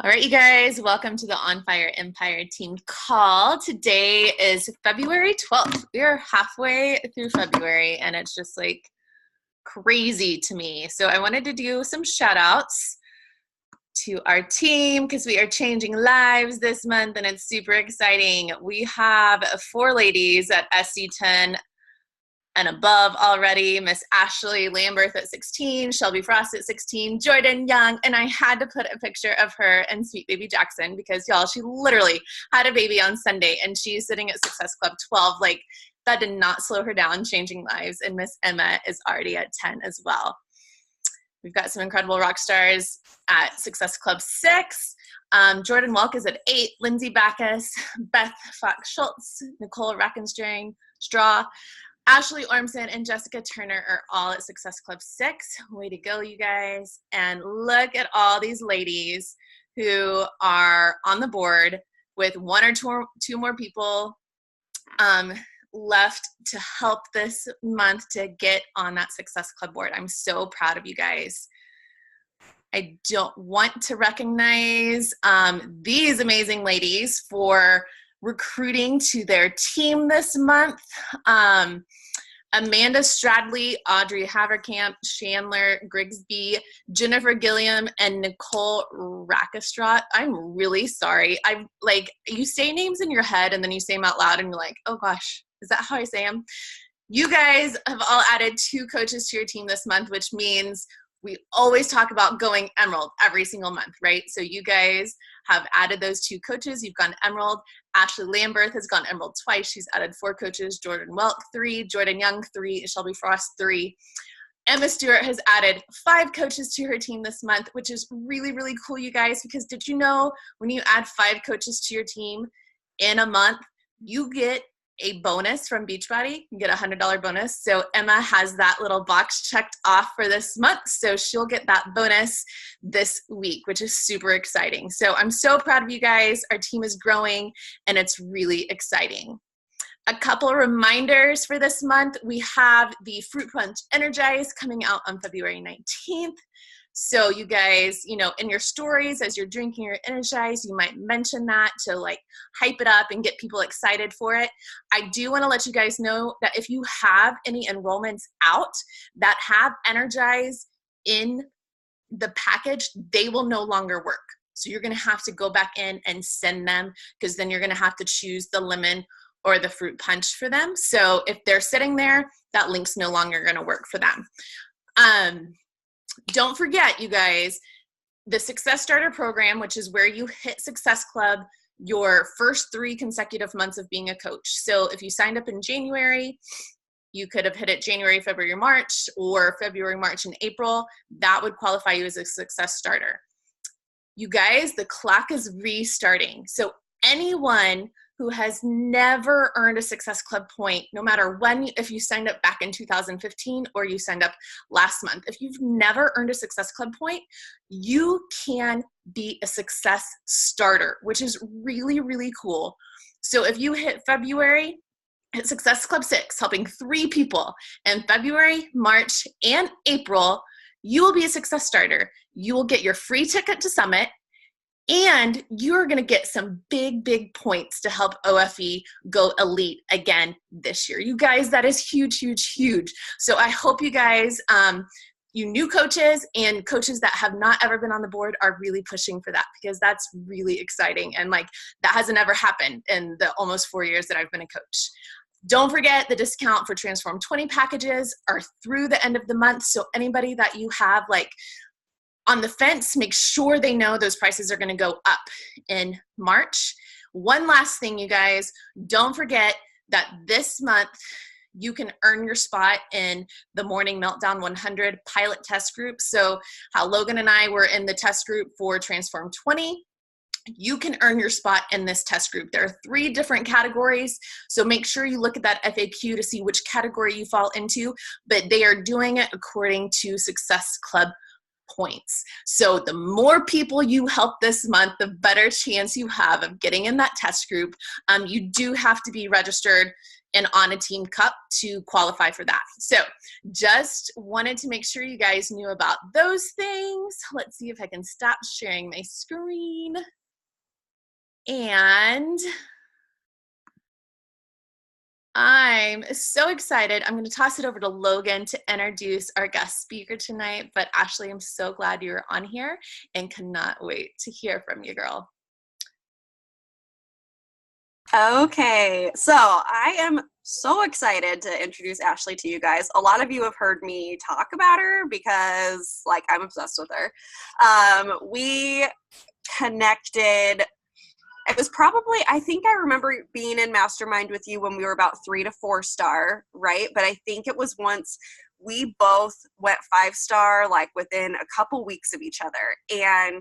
All right, you guys, welcome to the On Fire Empire team call. Today is February 12th. We are halfway through February, and it's just like crazy to me. So I wanted to do some shout outs to our team because we are changing lives this month, and it's super exciting. We have 4 ladies at SC10 and above already. Miss Ashley Lamberth at 16, Shelby Frost at 16, Jordan Young, and I had to put a picture of her and sweet baby Jackson because y'all, she literally had a baby on Sunday and she's sitting at Success Club 12. Like, that did not slow her down, changing lives. And Miss Emma is already at 10 as well. We've got some incredible rock stars at Success Club 6. Jordan Welk is at 8, Lindsay Backus, Beth Fox-Schultz, Nicole Rackenstraw, Ashley Ormson and Jessica Turner are all at Success Club 6. Way to go, you guys. And look at all these ladies who are on the board with 1 or 2 more people left to help this month to get on that Success Club board. I'm so proud of you guys. I don't want to recognize these amazing ladies for recruiting to their team this month. Amanda Stradley, Audrey Haverkamp, Chandler Grigsby, Jennifer Gilliam, and Nicole Rackestraw. I'm really sorry. You say names in your head and then you say them out loud and you're like, oh gosh, is that how I say them? You guys have all added 2 coaches to your team this month, which means we always talk about going Emerald every single month, right? So you guys have added those 2 coaches. You've gone Emerald. Ashley Lamberth has gone Emerald twice. She's added 4 coaches. Jordan Welk, 3. Jordan Young, 3. Shelby Frost, 3. Emma Stewart has added 5 coaches to her team this month, which is really, really cool, you guys, because did you know when you add 5 coaches to your team in a month, you get a bonus from Beachbody. You get a $100 bonus. So Emma has that little box checked off for this month. So she'll get that bonus this week, which is super exciting. So I'm so proud of you guys. Our team is growing and it's really exciting. A couple of reminders for this month. We have the Fruit Punch Energize coming out on February 19th. So you guys, in your stories as you're drinking your Energize, you might mention that to hype it up and get people excited for it. I do want to let you guys know that if you have any enrollments out that have Energize in the package, they will no longer work. So you're going to have to go back in and send them because then you're going to have to choose the lemon or the fruit punch for them. So if they're sitting there, that link's no longer going to work for them. Don't forget, you guys, the Success Starter program, which is where you hit Success Club your first 3 consecutive months of being a coach. So if you signed up in January, you could have hit it January, February, March, or February, March, and April. That would qualify you as a Success Starter. You guys, the clock is restarting. So anyone who has never earned a Success Club point, no matter when, if you signed up back in 2015 or you signed up last month, if you've never earned a Success Club point, you can be a Success Starter, which is really, really cool. So if you hit February, hit Success Club 6, helping 3 people in February, March, and April, you will be a Success Starter. You will get your free ticket to Summit, and you're going to get some big, big points to help OFE go elite again this year. You guys, that is huge, huge, huge. So I hope you guys, you new coaches and coaches that have not ever been on the board are really pushing for that because that's really exciting. And that hasn't ever happened in the almost 4 years that I've been a coach. Don't forget the discount for Transform 20 packages are through the end of the month. So anybody that you have on the fence, make sure they know those prices are going to go up in March. One last thing, you guys, don't forget that this month you can earn your spot in the Morning Meltdown 100 pilot test group. So how Logan and I were in the test group for Transform 20, you can earn your spot in this test group. There are 3 different categories, so make sure you look at that FAQ to see which category you fall into, but they are doing it according to Success Club points. So the more people you help this month, the better chance you have of getting in that test group. You do have to be registered and on a team cup to qualify for that. So just wanted to make sure you guys knew about those things. Let's see if I can stop sharing my screen. And I'm so excited. I'm going to toss it over to Logan to introduce our guest speaker tonight. But Ashley, I'm so glad you're on here and cannot wait to hear from you, girl. Okay, so I am so excited to introduce Ashley to you guys. A lot of you have heard me talk about her because, like, I'm obsessed with her. We connected. It was probably, I think I remember being in Mastermind with you when we were about 3 to 4 star, right? But I think it was once we both went 5-star, like, within a couple weeks of each other. And,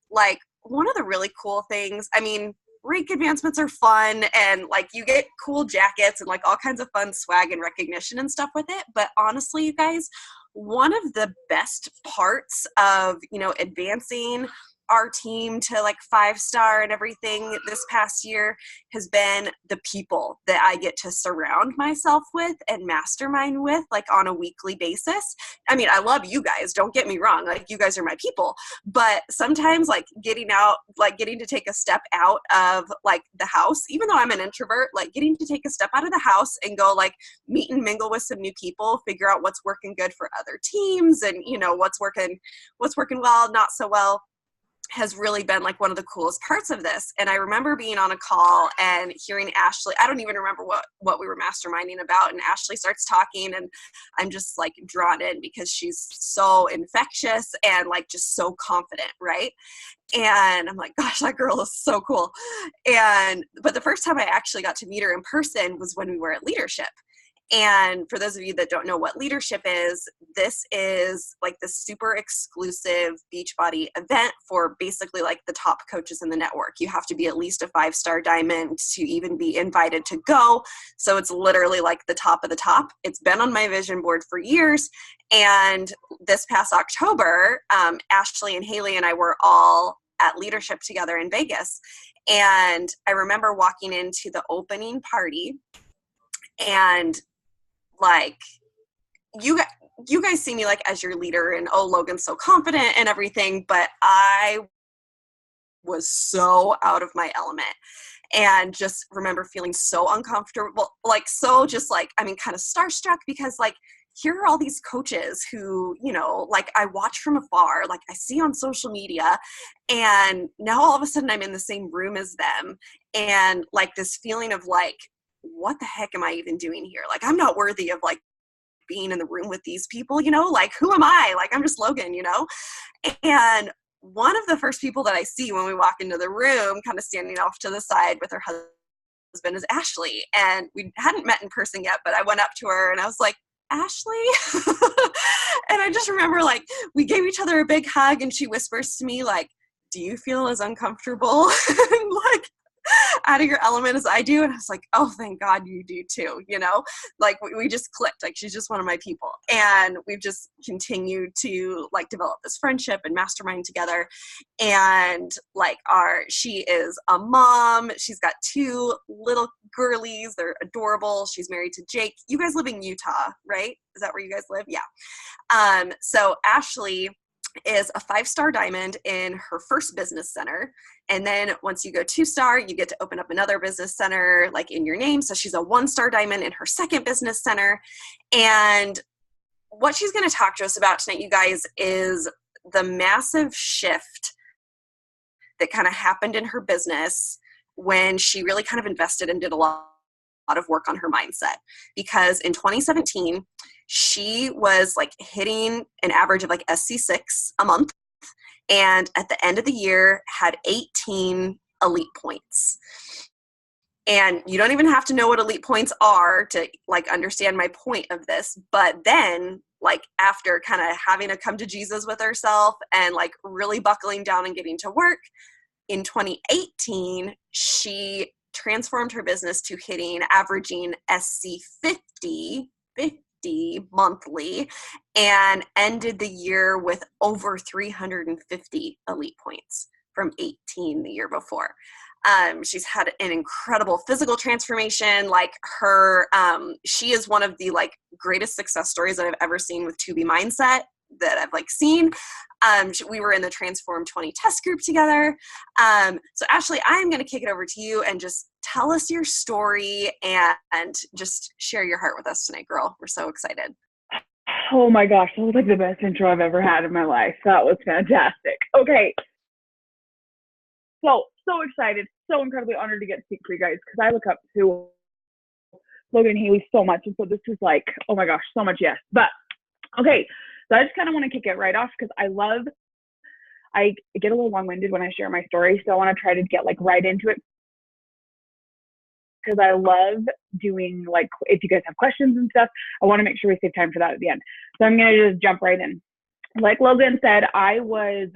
like, one of the really cool things, I mean, rank advancements are fun and, like, you get cool jackets and, like, all kinds of fun swag and recognition and stuff with it. But honestly, you guys, one of the best parts of, you know, advancing our team to, like, 5-star and everything this past year has been the people that I get to surround myself with and mastermind with, like, on a weekly basis. I mean, I love you guys, don't get me wrong, like, you guys are my people, but sometimes, like, getting to take a step out of, like, the house, even though I'm an introvert, like, getting to take a step out of the house and go, like, meet and mingle with some new people, figure out what's working good for other teams and, you know, what's working well, not so well, has really been, like, one of the coolest parts of this. And I remember being on a call and hearing Ashley, I don't even remember what we were masterminding about, and Ashley starts talking and I'm just, like, drawn in because she's so infectious and, like, just so confident, right? And I'm like, gosh, that girl is so cool. But the first time I actually got to meet her in person was when we were at Leadership. And for those of you that don't know what Leadership is, this is, like, the super exclusive Beachbody event for basically, like, the top coaches in the network. You have to be at least a 5-star diamond to even be invited to go. So it's literally, like, the top of the top. It's been on my vision board for years. And this past October, Ashley and Haley and I were all at Leadership together in Vegas. And I remember walking into the opening party and, like, you guys see me, like, as your leader and, oh, Logan's so confident and everything, but I was so out of my element and just remember feeling so uncomfortable, like, so just, like, I mean, kind of starstruck because, like, here are all these coaches who, you know, like, I watch from afar, like, I see on social media, and now all of a sudden I'm in the same room as them, and, like, this feeling of, like, what the heck am I even doing here? Like, I'm not worthy of, like, being in the room with these people, you know, like, who am I? Like, I'm just Logan, you know? And one of the first people that I see when we walk into the room, kind of standing off to the side with her husband, is Ashley. And we hadn't met in person yet, but I went up to her and I was like, Ashley? And I just remember, like, we gave each other a big hug and she whispers to me, like, do you feel as uncomfortable and, like, out of your element as I do? And I was like, oh, thank God you do too, you know? Like, we just clicked. Like, she's just one of my people. And we've just continued to, like, develop this friendship and mastermind together. And, like, she is a mom. She's got 2 little girlies. They're adorable. She's married to Jake. You guys live in Utah, right? Is that where you guys live? Yeah. So Ashley is a 5-star diamond in her first business center. And then once you go 2-star, you get to open up another business center, like, in your name. So she's a 1-star diamond in her second business center. And what she's going to talk to us about tonight, you guys, is the massive shift that kind of happened in her business when she really kind of invested and did a lot of work on her mindset. Because in 2017, she was, like, hitting an average of, like, SC6 a month, and at the end of the year had 18 elite points. And you don't even have to know what elite points are to, like, understand my point of this. But then, like, after kind of having to come to Jesus with herself and, like, really buckling down and getting to work, in 2018, she transformed her business to averaging SC50 250 monthly and ended the year with over 350 elite points from 18 the year before. She's had an incredible physical transformation. Like her, she is one of the like greatest success stories that I've ever seen with 2B Mindset that I've like seen. We were in the Transform 20 test group together. So Ashley, I'm going to kick it over to you and just tell us your story and just share your heart with us tonight, girl. We're so excited. Oh my gosh, that was like the best intro I've ever had in my life. That was fantastic. Okay. So excited, so incredibly honored to get to speak for you guys because I look up to Logan and Haley so much. And so this is like, oh my gosh, so much yes. But okay, so I just kind of want to kick it right off because I get a little long-winded when I share my story. So I want to try to get like right into it because I love doing like, if you guys have questions and stuff, I want to make sure we save time for that at the end. So I'm going to just jump right in. Like Logan said, I was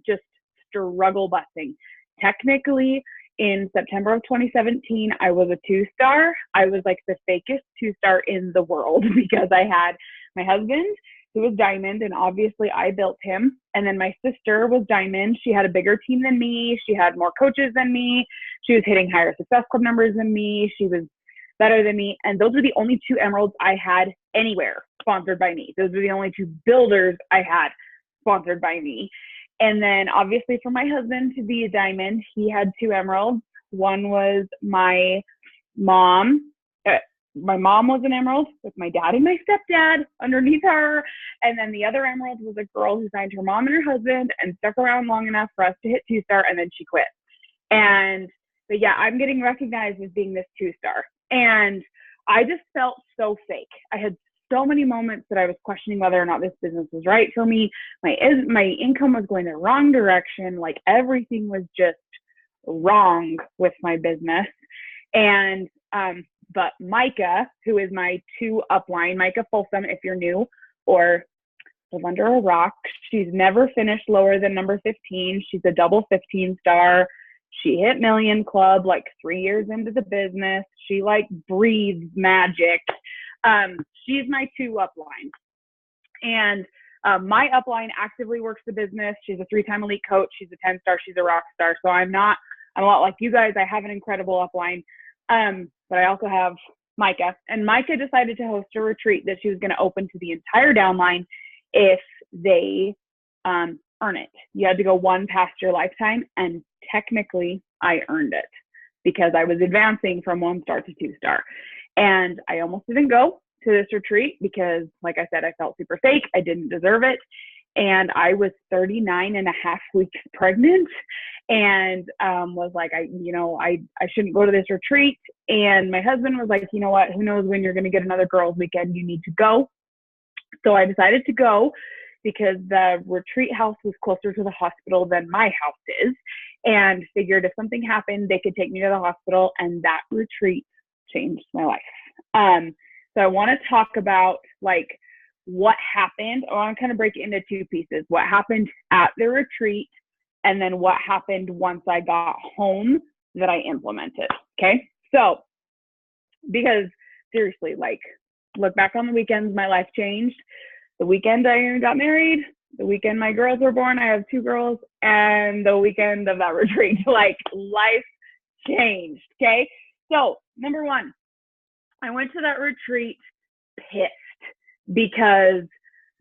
just struggle busting. Technically, in September of 2017, I was a 2-star. I was like the fakest 2-star in the world because I had my husband, who was diamond, and obviously I built him. And then my sister was diamond. She had a bigger team than me. She had more coaches than me. She was hitting higher success club numbers than me. She was better than me. And those were the only 2 emeralds I had anywhere sponsored by me. Those were the only 2 builders I had sponsored by me. And then obviously for my husband to be a diamond, he had 2 emeralds. One was my mom. My mom was an emerald with my dad and my stepdad underneath her. And then the other emerald was a girl who signed her mom and her husband and stuck around long enough for us to hit 2-star, and then she quit. But yeah, I'm getting recognized as being this 2-star. And I just felt so fake. I had so many moments that I was questioning whether or not this business was right for me. My income was going the wrong direction. Like everything was just wrong with my business. And, but Micah, who is my 2 upline, Micah Folsom, if you're new or live under a rock, she's never finished lower than number 15. She's a double 15-star. She hit Million Club like 3 years into the business. She like breathes magic. She's my 2 upline. And my upline actively works the business. She's a 3-time elite coach. She's a 10-star. She's a rock star. So I'm a lot like you guys. I have an incredible upline. But I also have Micah. And Micah decided to host a retreat that she was going to open to the entire downline if they earn it. You had to go 1 past your lifetime. And technically, I earned it because I was advancing from 1-star to 2-star. And I almost didn't go to this retreat because, like I said, I felt super fake. I didn't deserve it. And I was 39 and a half weeks pregnant and was like, I shouldn't go to this retreat. And my husband was like, you know what, who knows when you're going to get another girls' weekend, you need to go. So I decided to go because the retreat house was closer to the hospital than my house is, and figured if something happened, they could take me to the hospital. And that retreat changed my life. So I want to talk about like what happened. I want to kind of break it into 2 pieces. What happened at the retreat, and then what happened once I got home that I implemented. Okay. So, because seriously, like look back on the weekends, my life changed. The weekend I got married, the weekend my girls were born, I have 2 girls, and the weekend of that retreat, like life changed. Okay. So number 1, I went to that retreat pissed because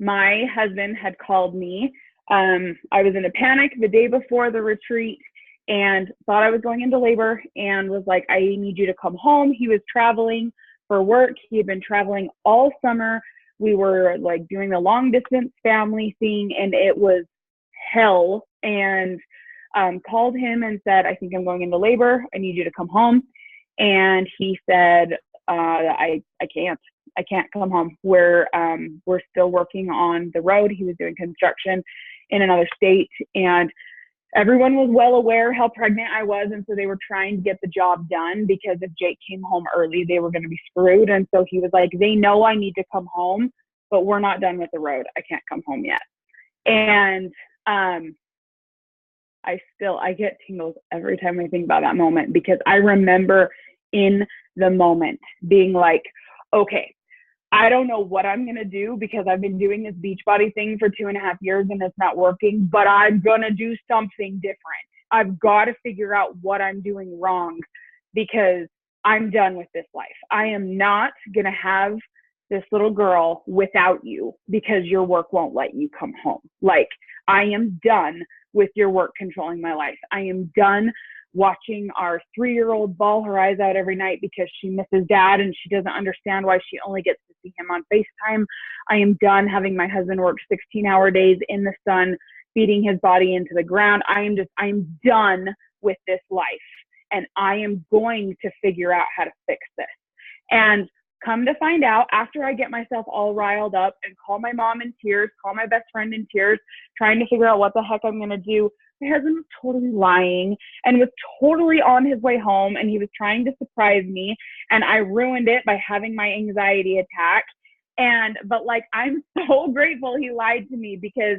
my husband had called me. I was in a panic the day before the retreat and thought I was going into labor and was like, I need you to come home. He was traveling for work. He had been traveling all summer. We were like doing the long distance family thing and it was hell. And called him and said, I think I'm going into labor. I need you to come home. And he said, I can't come home. We're still working on the road. He was doing construction in another state, and everyone was well aware how pregnant I was. And so they were trying to get the job done because if Jake came home early, they were going to be screwed. And so he was like, they know I need to come home, but we're not done with the road. I can't come home yet. And, I get tingles every time I think about that moment, because I remember in the moment being like, okay, I don't know what I'm going to do because I've been doing this Beachbody thing for 2.5 years and it's not working, but I'm going to do something different. I've got to figure out what I'm doing wrong because I'm done with this life. I am not going to have this little girl without you because your work won't let you come home. Like, I am done with your work controlling my life. I am done watching our 3-year-old bawl her eyes out every night because she misses dad and she doesn't understand why she only gets to see him on FaceTime. I am done having my husband work 16-hour days in the sun, feeding his body into the ground. I'm done with this life. And I am going to figure out how to fix this. And come to find out, after I get myself all riled up and call my mom in tears, call my best friend in tears, trying to figure out what the heck I'm going to do, my husband was totally lying and was totally on his way home, and he was trying to surprise me, and I ruined it by having my anxiety attack. But like, I'm so grateful he lied to me, because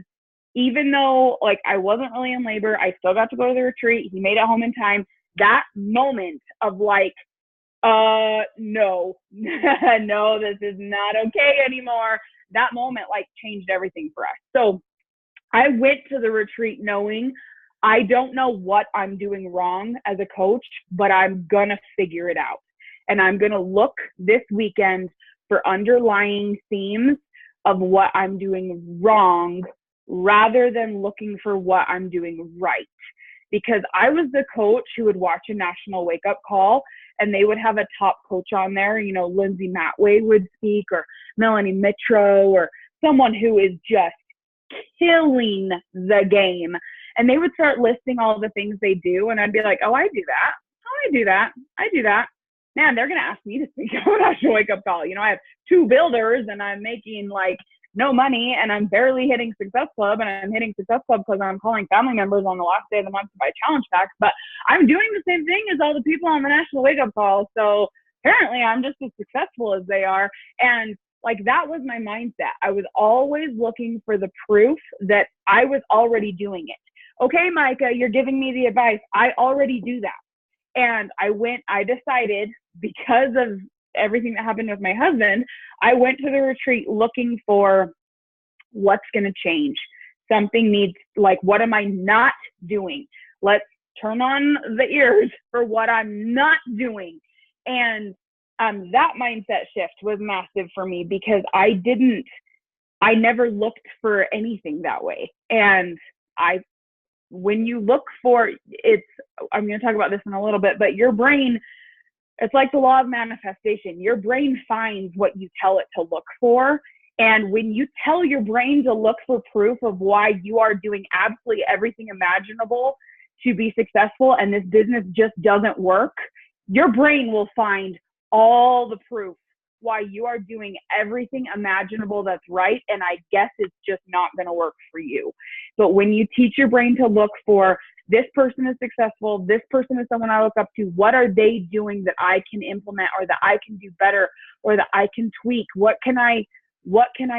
even though like I wasn't really in labor, I still got to go to the retreat. He made it home in time. That moment of like, no, no, this is not okay anymore. That moment like changed everything for us. So I went to the retreat knowing I don't know what I'm doing wrong as a coach, but I'm going to figure it out. And I'm going to look this weekend for underlying themes of what I'm doing wrong rather than looking for what I'm doing right. Because I was the coach who would watch a national wake up call and they would have a top coach on there. You know, Lindsay Matway would speak, or Melanie Mitro, or someone who is just killing the game. And they would start listing all the things they do. And I'd be like, oh, I do that. Oh, I do that. I do that. Man, they're going to ask me to speak on a national wake up call. You know, I have 2 builders and I'm making like no money, and I'm barely hitting Success Club, and I'm hitting Success Club because I'm calling family members on the last day of the month to buy challenge packs, but I'm doing the same thing as all the people on the national wake up call. So apparently I'm just as successful as they are. And like, that was my mindset. I was always looking for the proof that I was already doing it. Okay, Micah, you're giving me the advice. I already do that. And I decided, because of everything that happened with my husband, I went to the retreat looking for what's going to change. Something needs, like, what am I not doing? Let's turn on the ears for what I'm not doing. And that mindset shift was massive for me, because I never looked for anything that way. And when you look for it, I'm going to talk about this in a little bit, but your brain, it's like the law of manifestation. Your brain finds what you tell it to look for. And when you tell your brain to look for proof of why you are doing absolutely everything imaginable to be successful and this business just doesn't work, your brain will find all the proof why you are doing everything imaginable that's right. And I guess it's just not going to work for you. But when you teach your brain to look for, this person is successful, this person is someone I look up to, what are they doing that I can implement, or that I can do better, or that I can tweak? What can I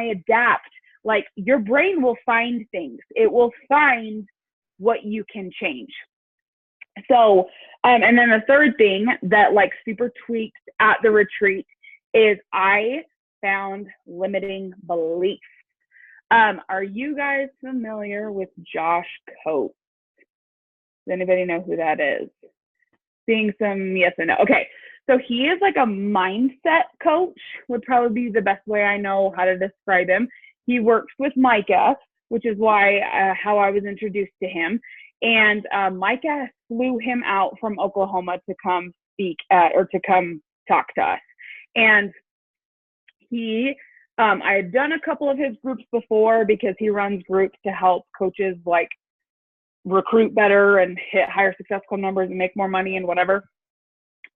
adapt? Like, your brain will find things. It will find what you can change. So, and then the third thing that like super tweaked at the retreat is I found limiting beliefs. Are you guys familiar with Josh Coates? Does anybody know who that is? Seeing some yes and no. Okay. So he is like a mindset coach, would probably be the best way I know how to describe him. He works with Micah, which is why how I was introduced to him. And Micah flew him out from Oklahoma to come speak at, or to come talk to us. And I had done a couple of his groups before, because he runs groups to help coaches like recruit better and hit higher Success Club numbers and make more money and whatever.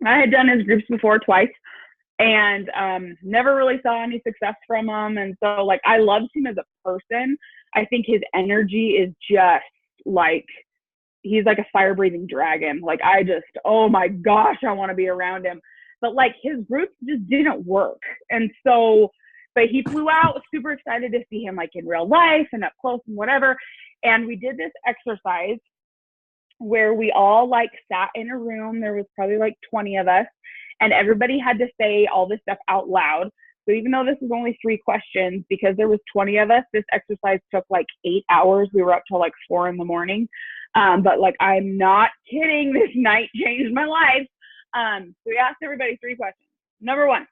I had done his groups before twice, and never really saw any success from him. And so like, I loved him as a person. I think his energy is just like, he's like a fire breathing dragon. Like, oh my gosh, I want to be around him. But like, his groups just didn't work. And so, but he flew out, super excited to see him like in real life and up close and whatever. And we did this exercise where we all like sat in a room. There was probably like 20 of us, and everybody had to say all this stuff out loud. So even though this was only 3 questions, because there was 20 of us, this exercise took like 8 hours. We were up till like 4 in the morning. But like, I'm not kidding. This night changed my life. So we asked everybody 3 questions. Number 1,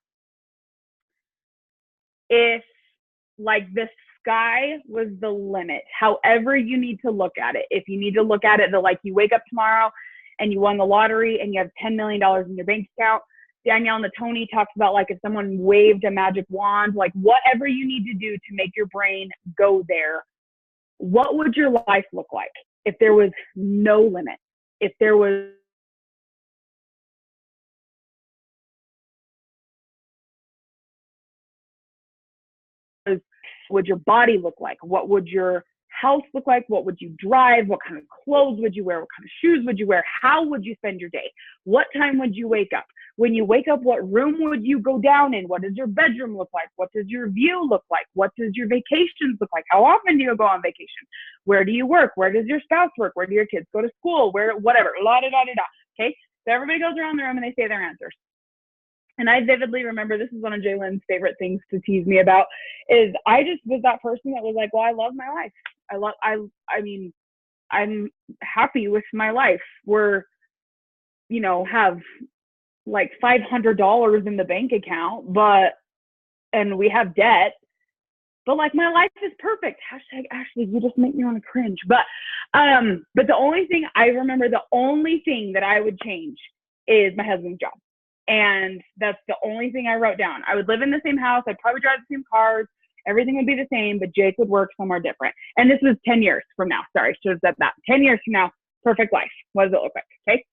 if like the sky was the limit, however you need to look at it, if you need to look at it that like you wake up tomorrow and you won the lottery and you have $10 million in your bank account, Danielle and the Tony talks about like if someone waved a magic wand, like whatever you need to do to make your brain go there, what would your life look like if there was no limit? If there was would your body look like? What would your house look like? What would you drive? What kind of clothes would you wear? What kind of shoes would you wear? How would you spend your day? What time would you wake up? When you wake up, what room would you go down in? What does your bedroom look like? What does your view look like? What does your vacations look like? How often do you go on vacation? Where do you work? Where does your spouse work? Where do your kids go to school? Where, whatever, la da da da da. Okay, so everybody goes around the room and they say their answers. And I vividly remember, this is one of Jalen's favorite things to tease me about, is I just was that person that was like, well, I love my life. I mean, I'm happy with my life. We're, you know, have like $500 in the bank account, and we have debt, but like my life is perfect. Hashtag Ashley, you just make me want to cringe. But the only thing I remember, the only thing that I would change is my husband's job. And that's the only thing I wrote down. I would live in the same house. I'd probably drive the same cars. Everything would be the same, but Jake would work somewhere different. And this was 10 years from now. Sorry, should have said that. 10 years from now, perfect life. What does it look like? Okay.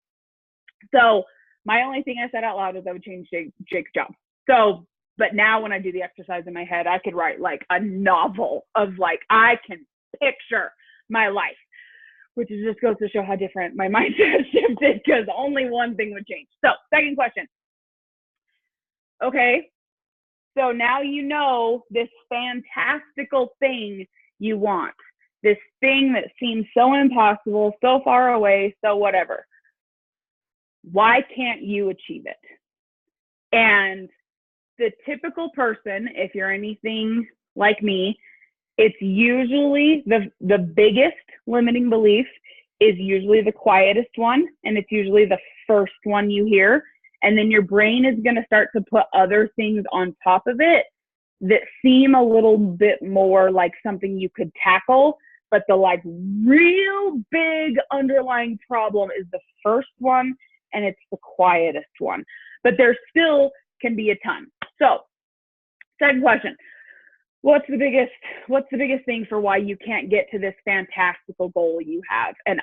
So my only thing I said out loud is I would change Jake's job. So, but now when I do the exercise in my head, I could write like a novel of like, I can picture my life, which just goes to show how different my mindset has shifted, because only one thing would change. So second question. Okay, so now you know this fantastical thing you want, this thing that seems so impossible, so far away, so whatever. Why can't you achieve it? And the typical person, if you're anything like me, it's usually the biggest limiting belief is usually the quietest one, and it's usually the first one you hear. And then your brain is going to start to put other things on top of it that seem a little bit more like something you could tackle. But the like real big underlying problem is the first one, and it's the quietest one. But there still can be a ton. So second question. What's the biggest thing for why you can't get to this fantastical goal you have? And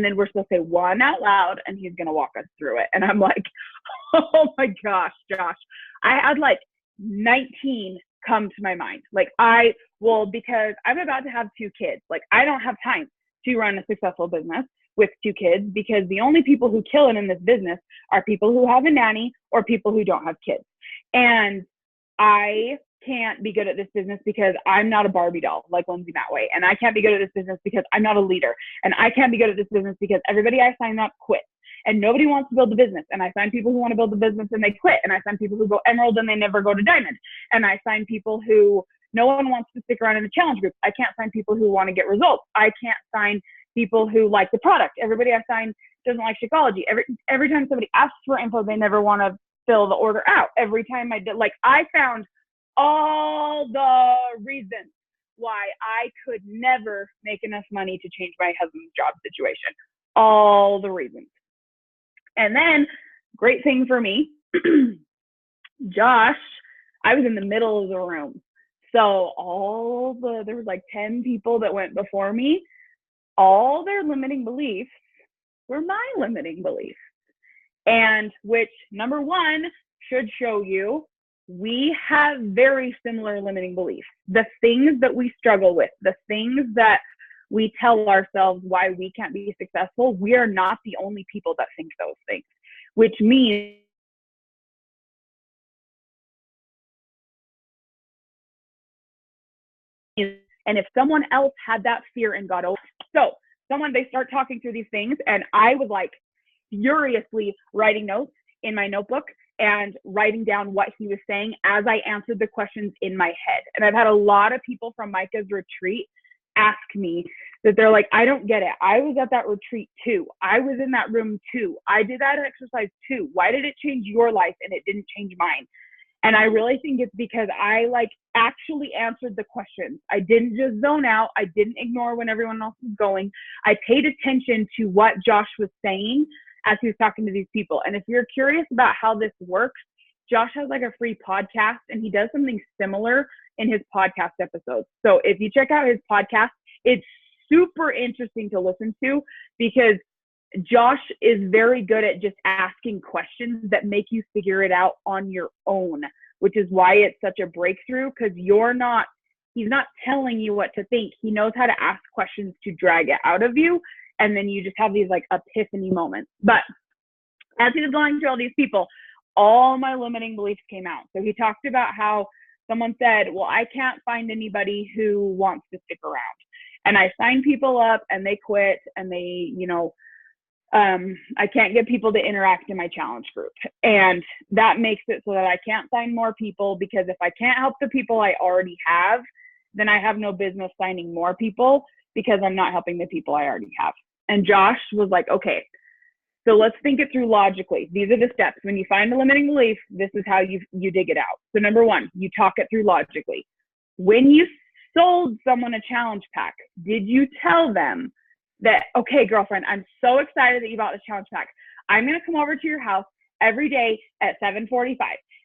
then we're supposed to say one out loud, and he's going to walk us through it. And I'm like, oh my gosh, Josh, I had like 19 come to my mind. Like because I'm about to have 2 kids. Like I don't have time to run a successful business with 2 kids, because the only people who kill it in this business are people who have a nanny or people who don't have kids. And I can't be good at this business because I'm not a Barbie doll like Lindsay Matway. And I can't be good at this business because I'm not a leader. And I can't be good at this business because everybody I sign up quits. And nobody wants to build the business. And I sign people who want to build the business and they quit. And I sign people who go emerald and they never go to diamond. And I sign people who no one wants to stick around in the challenge group. I can't sign people who want to get results. I can't sign people who like the product. Everybody I sign doesn't like Shakeology. Every time somebody asks for info, they never want to fill the order out. Every time I found all the reasons why I could never make enough money to change my husband's job situation. All the reasons. And then, great thing for me, Josh, I was in the middle of the room. So there was like 10 people that went before me. All their limiting beliefs were my limiting beliefs. And which, number one, should show you we have very similar limiting beliefs. The things that we struggle with, the things that we tell ourselves why we can't be successful, we are not the only people that think those things, which means and if someone else had that fear and got over, so they start talking through these things, and I was like furiously writing notes in my notebook and writing down what he was saying as I answered the questions in my head. And I've had a lot of people from Micah's retreat ask me that they're like, I don't get it. I was at that retreat too. I was in that room too. I did that exercise too. Why did it change your life and it didn't change mine? And I really think it's because I like actually answered the questions. I didn't just zone out. I didn't ignore when everyone else was going. I paid attention to what Josh was saying as he was talking to these people. And if you're curious about how this works, Josh has like a free podcast and he does something similar in his podcast episodes. So if you check out his podcast, it's super interesting to listen to because Josh is very good at just asking questions that make you figure it out on your own, which is why it's such a breakthrough, because he's not telling you what to think. He knows how to ask questions to drag it out of you. And then you just have these like epiphany moments. But as he was going through all these people, all my limiting beliefs came out. So he talked about how someone said, well, I can't find anybody who wants to stick around. And I sign people up and they quit and they, I can't get people to interact in my challenge group. And that makes it so that I can't sign more people, because if I can't help the people I already have, then I have no business signing more people because I'm not helping the people I already have. And Josh was like, okay, so let's think it through logically. These are the steps. When you find a limiting belief, this is how you dig it out. So number one, you talk it through logically. When you sold someone a challenge pack, did you tell them that, okay, girlfriend, I'm so excited that you bought this challenge pack. I'm going to come over to your house every day at 7:45,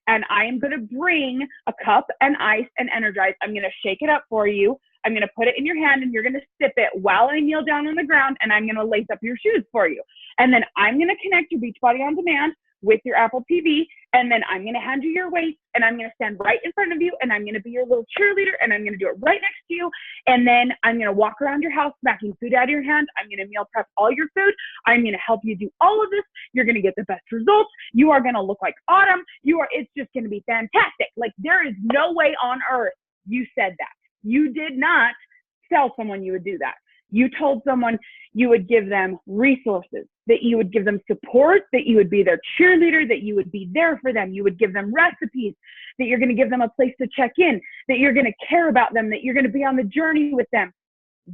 and I am going to bring a cup and ice and Energize. I'm going to shake it up for you. I'm going to put it in your hand and you're going to sip it while I kneel down on the ground, and I'm going to lace up your shoes for you. And then I'm going to connect your Beachbody On Demand with your Apple TV, and then I'm going to hand you your weights, and I'm going to stand right in front of you, and I'm going to be your little cheerleader, and I'm going to do it right next to you, and then I'm going to walk around your house smacking food out of your hand. I'm going to meal prep all your food. I'm going to help you do all of this. You're going to get the best results. You are going to look like autumn. It's just going to be fantastic. Like, there is no way on earth you said that. You did not tell someone you would do that. You told someone you would give them resources, that you would give them support, that you would be their cheerleader, that you would be there for them. You would give them recipes, that you're going to give them a place to check in, that you're going to care about them, that you're going to be on the journey with them.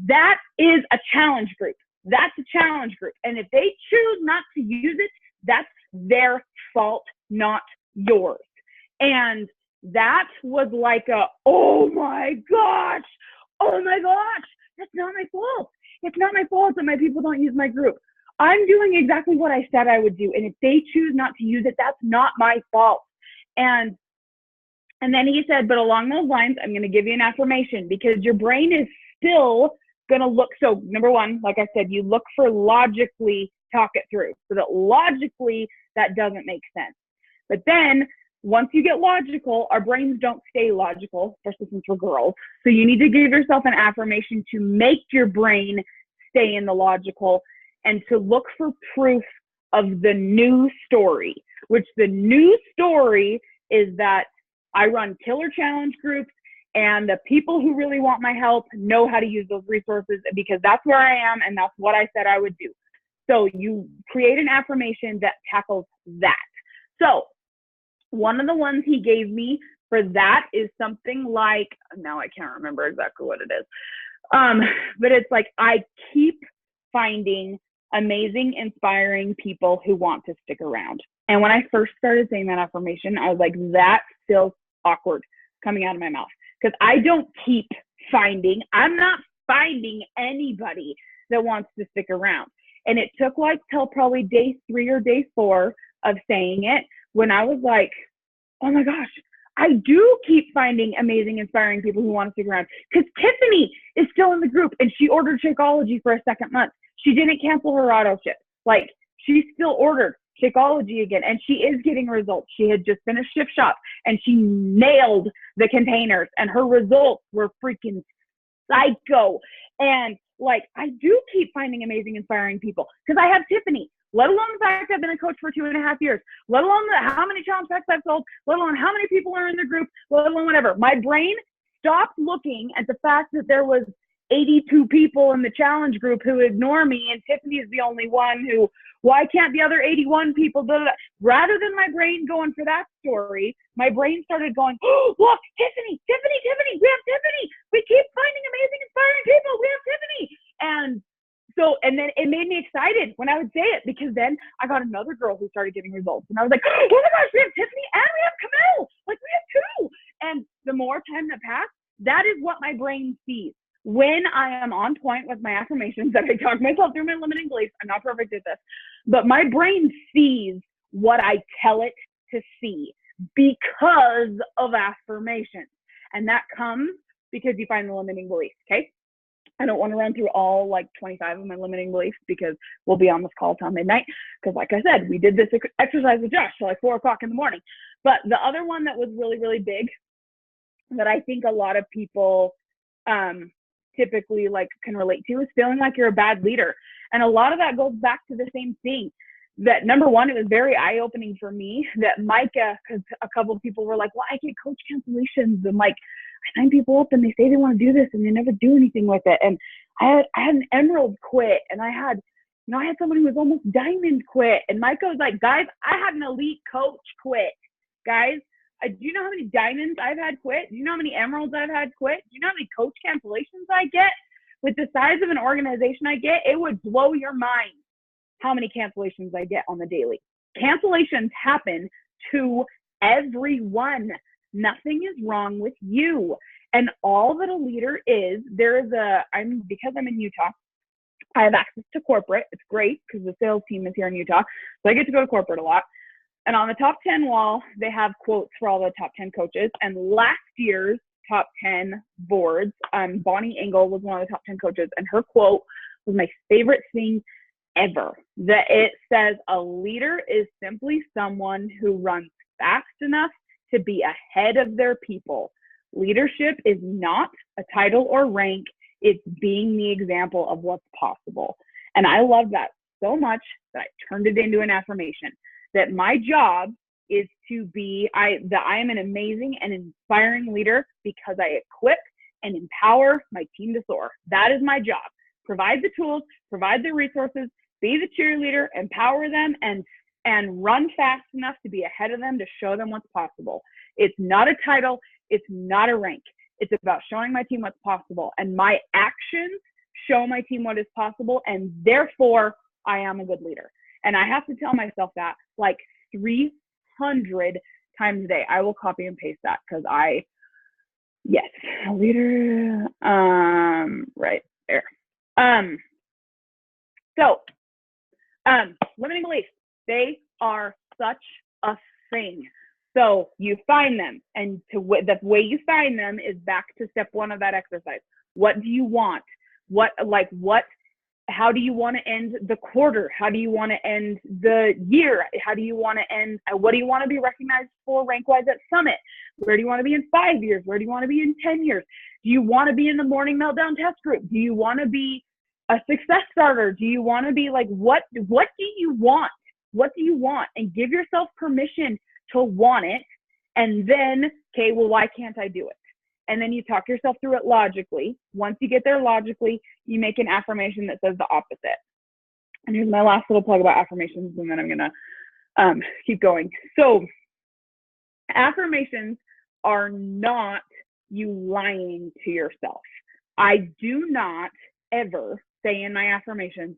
That is a challenge group. That's a challenge group. And if they choose not to use it, that's their fault, not yours. And that was like oh my gosh, that's not my fault. It's not my fault that my people don't use my group. I'm doing exactly what I said I would do. And if they choose not to use it, that's not my fault. And then he said, but along those lines, I'm going to give you an affirmation, because your brain is still going to look. So number one, like I said, you look for logically, talk it through, so that logically that doesn't make sense. But then once you get logical, our brains don't stay logical, especially since we're girls. So you need to give yourself an affirmation to make your brain stay in the logical, and to look for proof of the new story, which the new story is that I run killer challenge groups, and the people who really want my help know how to use those resources, because that's where I am and that's what I said I would do. So you create an affirmation that tackles that. So one of the ones he gave me for that is something like, now I can't remember exactly what it is. But it's like, I keep finding amazing, inspiring people who want to stick around. And when I first started saying that affirmation, I was like, that feels awkward coming out of my mouth, because I don't keep I'm not finding anybody that wants to stick around. And it took like till probably day 3 or day 4 of saying it, when I was like, oh my gosh, I do keep finding amazing, inspiring people who want to stick around. Because Tiffany is still in the group, and she ordered Shakeology for a second month. She didn't cancel her auto ship. Like, she still ordered Shakeology again, and she is getting results. She had just finished Shift Shop, and she nailed the containers, and her results were freaking psycho. And like, I do keep finding amazing, inspiring people, because I have Tiffany, let alone the fact I've been a coach for 2.5 years, let alone how many challenge packs I've sold, let alone how many people are in the group, let alone whatever. My brain stopped looking at the fact that there was 82 people in the challenge group who ignore me, and Tiffany's the only one who, why can't the other 81 people do that? Rather than my brain going for that story, my brain started going, oh, look, Tiffany, we have Tiffany. We keep finding amazing, inspiring people. We have Tiffany. And then it made me excited when I would say it, because then I got another girl who started getting results. And I was like, oh my gosh, we have Tiffany and we have Camille. Like, we have two. And the more time that passed, that is what my brain sees. When I am on point with my affirmations that I talk myself through my limiting beliefs, I'm not perfect at this, but my brain sees what I tell it to see because of affirmations. And that comes because you find the limiting beliefs, okay? I don't want to run through all like 25 of my limiting beliefs because we'll be on this call till midnight. Because like I said, we did this exercise with Josh till like 4 o'clock in the morning. But the other one that was really, really big that I think a lot of people typically like can relate to is feeling like you're a bad leader. And a lot of that goes back to the same thing. That number one, it was very eye-opening for me that Micah, because a couple of people were like, well, I get coach cancellations. And like, I sign people up and they say they want to do this and they never do anything with it. And I had an emerald quit, and I had someone who was almost diamond quit. And Micah was like, guys, I had an elite coach quit. Guys, do you know how many diamonds I've had quit? Do you know how many emeralds I've had quit? Do you know how many coach cancellations I get? With the size of an organization I get, it would blow your mind how many cancellations I get on the daily. Cancellations happen to everyone. Nothing is wrong with you. And all that a leader is, because I'm in Utah, I have access to corporate. It's great because the sales team is here in Utah. So I get to go to corporate a lot. And on the top 10 wall, they have quotes for all the top 10 coaches. And last year's top 10 boards, Bonnie Engel was one of the top 10 coaches. And her quote was my favorite thing ever. That it says, a leader is simply someone who runs fast enough to be ahead of their people. Leadership is not a title or rank. It's being the example of what's possible. And I love that so much that I turned it into an affirmation. That my job is to be, I am an amazing and inspiring leader because I equip and empower my team to soar. That is my job. Provide the tools, provide the resources, be the cheerleader, empower them, and run fast enough to be ahead of them to show them what's possible. It's not a title. It's not a rank. It's about showing my team what's possible. And my actions show my team what is possible. And therefore, I am a good leader. And I have to tell myself that like 300 times a day. I will copy and paste that because yes, a leader, right there. Limiting beliefs, they are such a thing. So you find them, and the way you find them is back to step 1 of that exercise. What do you want? How do you want to end the quarter? How do you want to end the year? How do you want to end? What do you want to be recognized for rank-wise at Summit? Where do you want to be in 5 years? Where do you want to be in 10 years? Do you want to be in the morning meltdown test group? Do you want to be a success starter? Do you want to be like, what do you want? What do you want? And give yourself permission to want it. And then, okay, well, why can't I do it? And then you talk yourself through it logically. Once you get there logically, you make an affirmation that says the opposite. And here's my last little plug about affirmations, and then I'm going to keep going. So affirmations are not you lying to yourself. I do not ever say in my affirmations,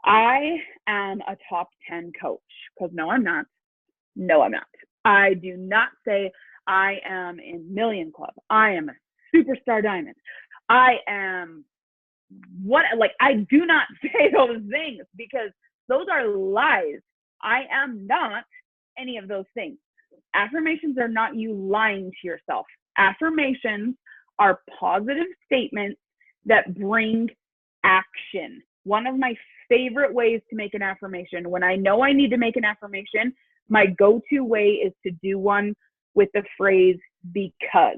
I am a top 10 coach, because no, I'm not. No, I'm not. I do not say I am in Million Club. I am a superstar diamond. I am I do not say those things because those are lies. I am not any of those things. Affirmations are not you lying to yourself. Affirmations are positive statements that bring action. One of my favorite ways to make an affirmation, when I know I need to make an affirmation, my go-to way is to do one with the phrase because.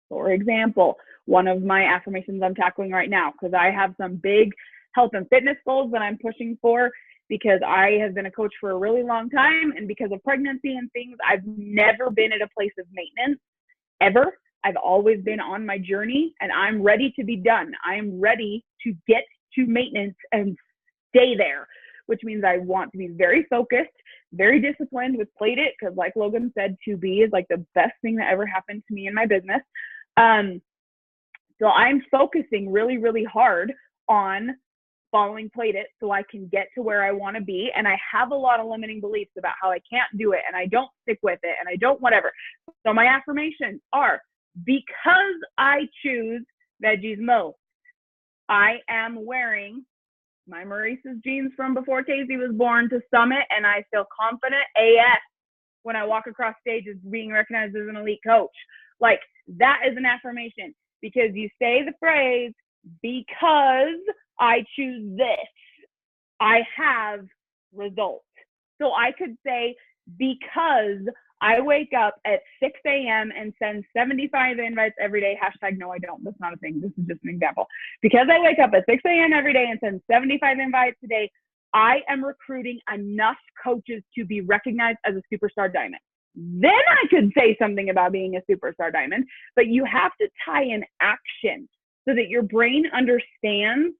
For example, one of my affirmations I'm tackling right now, because I have some big health and fitness goals that I'm pushing for, because I have been a coach for a really long time, and because of pregnancy and things, I've never been at a place of maintenance ever. I've always been on my journey, and I'm ready to be done. I'm ready to get to maintenance and stay there, which means I want to be very focused, very disciplined with Played It, because like Logan said, 2B is like the best thing that ever happened to me in my business. So I'm focusing really, really hard on following Played It so I can get to where I want to be. And I have a lot of limiting beliefs about how I can't do it and I don't stick with it and I don't whatever. So my affirmations are, because I choose veggies most, I am wearing my Maurice's jeans from before Casey was born to Summit, and I feel confident AF when I walk across stage as being recognized as an elite coach. Like, that is an affirmation, because you say the phrase, because I choose this, I have results. So I could say, because I wake up at 6 a.m. and send 75 invites every day. Hashtag no, I don't. That's not a thing. This is just an example. Because I wake up at 6 a.m. every day and send 75 invites a day, I am recruiting enough coaches to be recognized as a superstar diamond. Then I could say something about being a superstar diamond, but you have to tie in action so that your brain understands,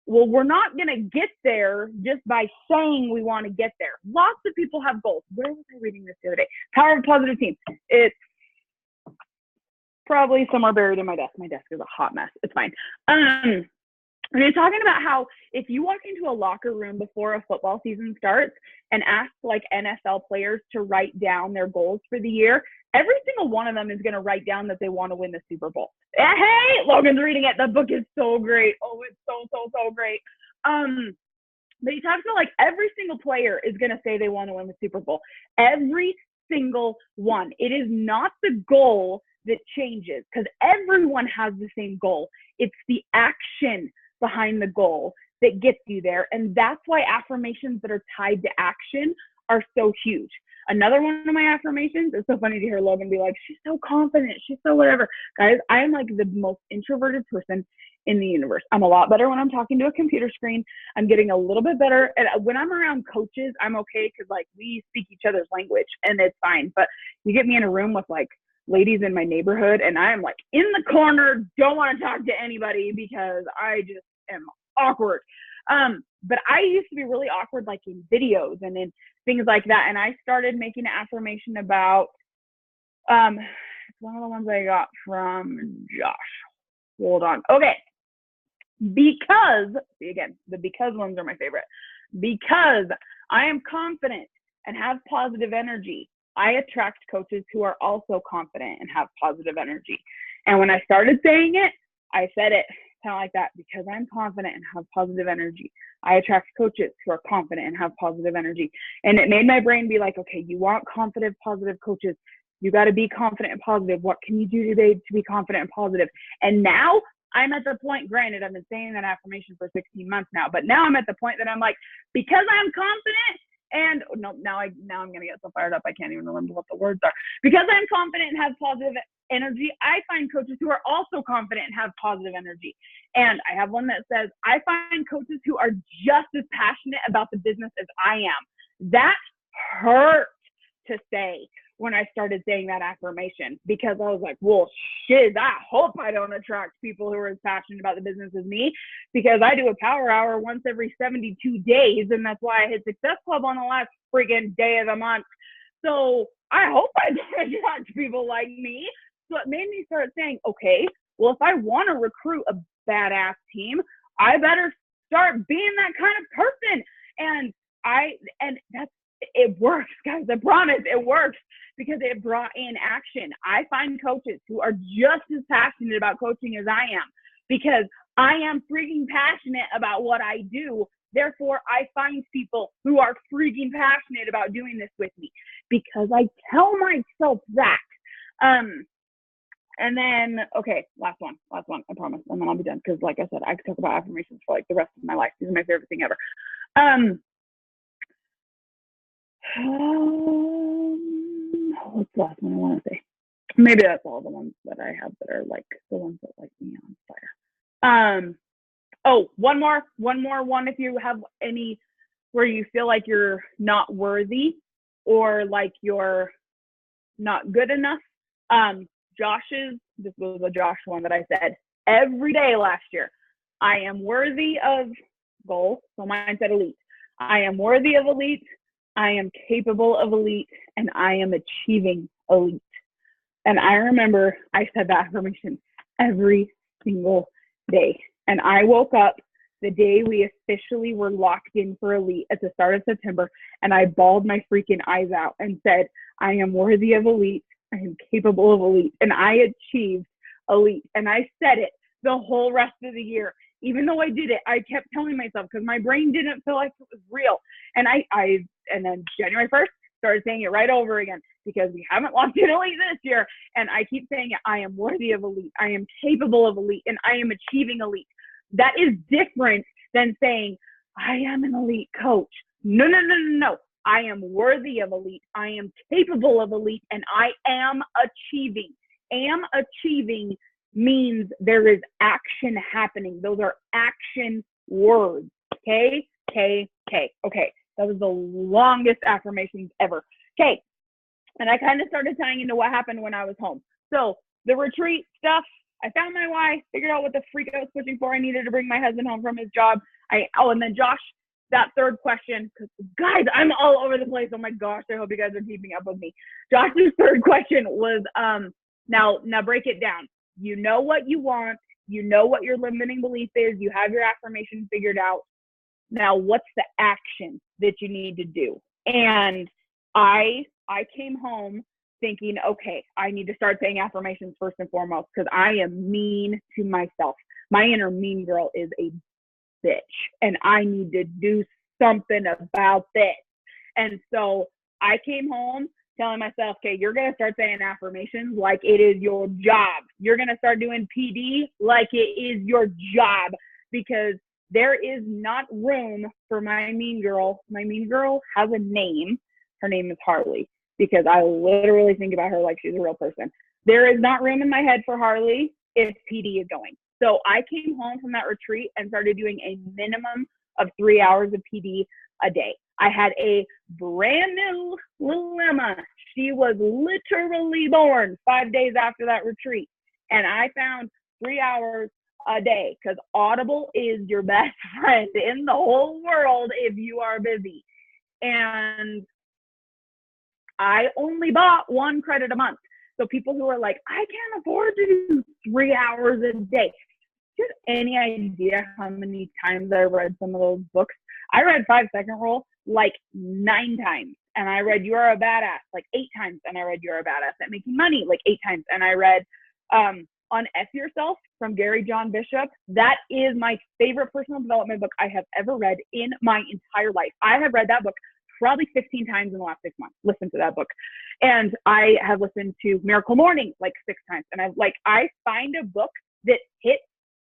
well, we're not going to get there just by saying we want to get there. Lots of people have goals. Where was I reading this the other day? Power of Positive Team. It's probably somewhere buried in my desk. My desk is a hot mess. It's fine. And you're talking about how if you walk into a locker room before a football season starts and ask like NFL players to write down their goals for the year, every single one of them is going to write down that they want to win the Super Bowl. Hey, Logan's reading it. The book is so great. Oh, it's so great. But he talks about like every single player is going to say they want to win the Super Bowl. Every single one. It is not the goal that changes, because everyone has the same goal. It's the action behind the goal that gets you there. And that's why affirmations that are tied to action are so huge. Another one of my affirmations, it's so funny to hear Logan be like, she's so confident, she's so whatever. Guys, I am like the most introverted person in the universe. I'm a lot better when I'm talking to a computer screen. I'm getting a little bit better. And when I'm around coaches, I'm okay, because like we speak each other's language and it's fine. But you get me in a room with like ladies in my neighborhood and I am like in the corner, don't want to talk to anybody because I just am awkward. But I used to be really awkward, like in videos and in things like that. And I started making an affirmation about, it's one of the ones I got from Josh. Hold on. Okay. Because, see again, the because ones are my favorite. Because I am confident and have positive energy, I attract coaches who are also confident and have positive energy. And when I started saying it, I said it kind of like that. Because I'm confident and have positive energy, I attract coaches who are confident and have positive energy. And it made my brain be like, okay, you want confident, positive coaches. You got to be confident and positive. What can you do today to be confident and positive? And now I'm at the point, granted, I've been saying that affirmation for 16 months now, but now I'm at the point that I'm like, because I'm confident and no, now I'm going to get so fired up. I can't even remember what the words are. Because I'm confident and have positive energy, I find coaches who are also confident and have positive energy. And I have one that says, I find coaches who are just as passionate about the business as I am. That hurt to say when I started saying that affirmation, because I was like, well, shit, I hope I don't attract people who are as passionate about the business as me, because I do a power hour once every 72 days. And that's why I hit Success Club on the last freaking day of the month. So I hope I don't attract people like me. So it made me start saying, okay, well, if I want to recruit a badass team, I better start being that kind of person. And that's, it works, guys. I promise it works, because it brought in action. I find coaches who are just as passionate about coaching as I am, because I am freaking passionate about what I do. Therefore, I find people who are freaking passionate about doing this with me, because I tell myself that. And then, okay, last one, I promise. And then I'll be done. Because like I said, I could talk about affirmations for like the rest of my life. These are my favorite thing ever. What's the last one I want to say? Maybe that's all the ones that I have that are like the ones that light me on fire. Oh, one more if you have any where you feel like you're not worthy or like you're not good enough. this was a Josh one that I said every day last year. I am worthy of goal. So mine said elite. I am worthy of elite. I am capable of elite, and I am achieving elite. And I remember I said that affirmation every single day. And I woke up the day we officially were locked in for elite at the start of September, and I bawled my freaking eyes out and said, I am worthy of elite. I am capable of elite. And I achieved elite. And I said it the whole rest of the year. Even though I did it, I kept telling myself because my brain didn't feel like it was real. And and then January 1st, started saying it right over again because we haven't locked in elite this year. And I keep saying it, I am worthy of elite. I am capable of elite, and I am achieving elite. That is different than saying, I am an elite coach. No. I am worthy of elite. I am capable of elite, and I am achieving. Am achieving means there is action happening. Those are action words. Okay. That was the longest affirmations ever. Okay. And I kind of started tying into what happened when I was home. So the retreat stuff, I found my why, figured out what the freak I was pushing for. I needed to bring my husband home from his job. And then Josh, that third question, because guys, I'm all over the place. Oh my gosh, I hope you guys are keeping up with me. Josh's third question was, now break it down. You know what you want. You know what your limiting belief is. You have your affirmation figured out. Now, what's the action that you need to do? And I came home thinking, okay, I need to start saying affirmations first and foremost because I am mean to myself. My inner mean girl is a bitch, and I need to do something about this. And so I came home telling myself, okay, you're going to start saying affirmations like it is your job. You're going to start doing PD like it is your job, because there is not room for my mean girl. My mean girl has a name. Her name is Harley, because I literally think about her like she's a real person. There is not room in my head for Harley if PD is going. So I came home from that retreat and started doing a minimum of 3 hours of PD a day. I had a brand new little Emma. She was literally born 5 days after that retreat. And I found 3 hours a day, because Audible is your best friend in the whole world if you are busy. And I only bought 1 credit a month. So people who are like, I can't afford to do 3 hours a day. Do you have any idea how many times I read some of those books? I read 5 Second Rule like 9 times. And I read You Are a Badass like 8 times. And I read You're a Badass at Making Money like 8 times. And I read On F Yourself from Gary John Bishop. That is my favorite personal development book I have ever read in my entire life. I have read that book probably 15 times in the last 6 months. Listen to that book. And I have listened to Miracle Morning like 6 times. And I find a book that hits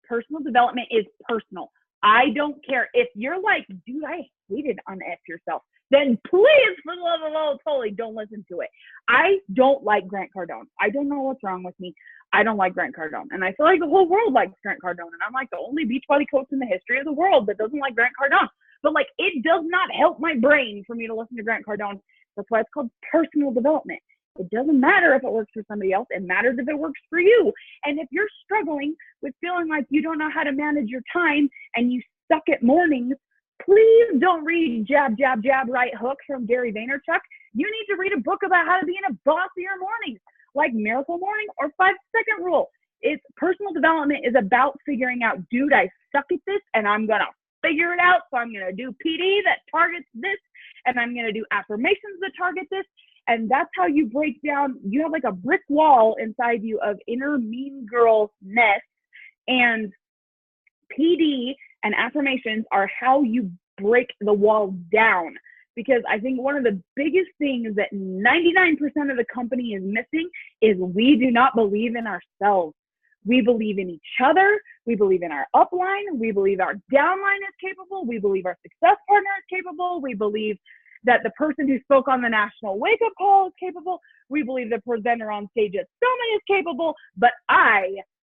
personal development is personal. I don't care if you're like, dude, I hated On F Yourself. Then please, for the love of all holy, don't listen to it. I don't like Grant Cardone. I don't know what's wrong with me. I don't like Grant Cardone. And I feel like the whole world likes Grant Cardone. And I'm like the only Beachbody coach in the history of the world that doesn't like Grant Cardone. But like, it does not help my brain for me to listen to Grant Cardone. That's why it's called personal development. It doesn't matter if it works for somebody else. It matters if it works for you. And if you're struggling with feeling like you don't know how to manage your time and you suck at mornings, please don't read Jab, Jab, Jab, Right Hook from Gary Vaynerchuk. You need to read a book about how to be in a boss of your mornings, like Miracle Morning or 5 Second Rule. It's personal development is about figuring out, dude, I suck at this and I'm going to figure it out. So I'm going to do PD that targets this, and I'm going to do affirmations that target this. And that's how you break down. You have like a brick wall inside you of inner mean girl ness, and PD and affirmations are how you break the wall down. Because I think one of the biggest things that 99% of the company is missing is we do not believe in ourselves. We believe in each other. We believe in our upline. We believe our downline is capable. We believe our success partner is capable. We believe that the person who spoke on the national wake-up call is capable. We believe the presenter on stage at Summit is capable, but I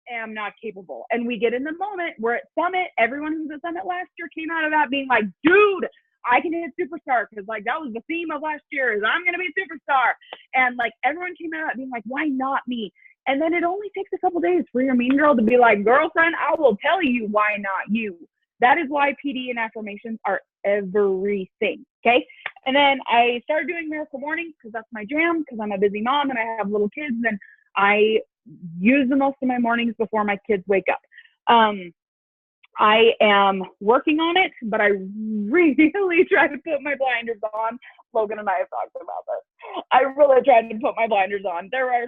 am not capable. And we get in the moment where at Summit, everyone who's at Summit last year came out of that being like, dude, I can hit superstar, because like that was the theme of last year is I'm going to be a superstar. And like everyone came out of that being like, why not me? And then it only takes a couple days for your mean girl to be like, girlfriend, I will tell you why not you. That is why PD and affirmations are everything. Okay. And then I started doing Miracle Mornings because that's my jam, because I'm a busy mom and I have little kids, and I use the most of my mornings before my kids wake up. I am working on it, but I really try to put my blinders on. Logan and I have talked about this. I really tried to put my blinders on. There are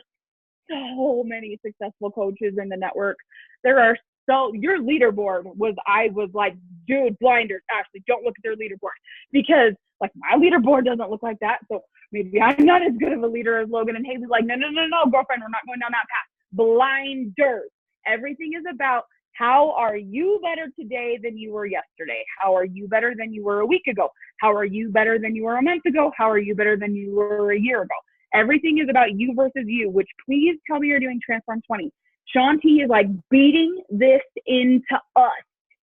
so many successful coaches in the network. Your leaderboard I was like, dude, blinders, Ashley, don't look at their leaderboard, because like my leaderboard doesn't look like that. So maybe I'm not as good of a leader as Logan. And Haley's like, no, girlfriend, we're not going down that path. Blinders. Everything is about, how are you better today than you were yesterday? How are you better than you were a week ago? How are you better than you were a month ago? How are you better than you were a year ago? Everything is about you versus you, which please tell me you're doing Transform 20. Shaun T is like beating this into us.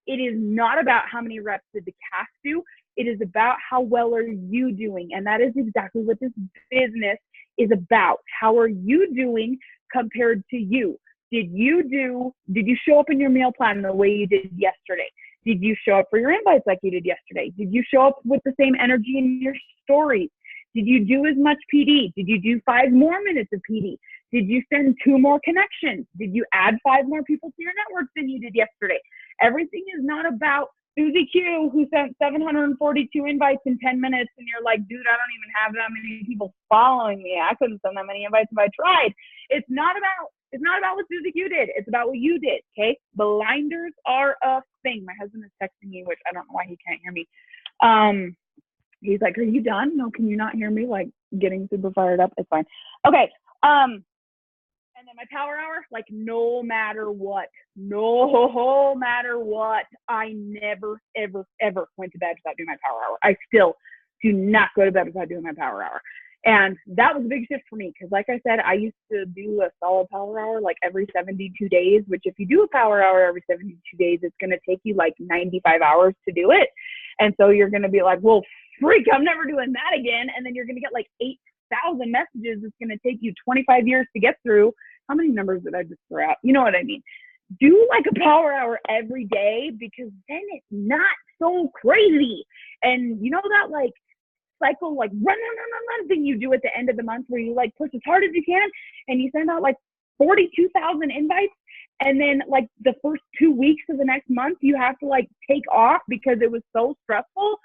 It is not about how many reps did the cast do. It is about how well are you doing. And that is exactly what this business is about. How are you doing compared to you? Did you show up in your meal plan the way you did yesterday? Did you show up for your invites like you did yesterday? Did you show up with the same energy in your stories? Did you do as much PD? Did you do 5 more minutes of PD? Did you send 2 more connections? Did you add 5 more people to your network than you did yesterday? Everything is not about Susie Q, who sent 742 invites in 10 minutes, and you're like, dude, I don't even have that many people following me. I couldn't send that many invites if I tried. It's not about what Susie Q did. It's about what you did, okay? Blinders are a thing. My husband is texting me, which I don't know why he can't hear me. He's like, are you done? No, can you not hear me? Like, getting super fired up. It's fine. Okay. And then my power hour, like no matter what, I never, ever, ever went to bed without doing my power hour. I still do not go to bed without doing my power hour. And that was a big shift for me, because like I said, I used to do a solid power hour like every 72 days, which if you do a power hour every 72 days, it's going to take you like 95 hours to do it. And so you're going to be like, well, freak, I'm never doing that again. And then you're going to get like 8,000 messages. It's going to take you 25 years to get through. How many numbers did I just throw out? You know what I mean? Do like a power hour every day, because then it's not so crazy. And you know that like cycle, like run thing you do at the end of the month, where you like push as hard as you can and you send out like 42,000 invites, and then like the first 2 weeks of the next month you have to like take off because it was so stressful.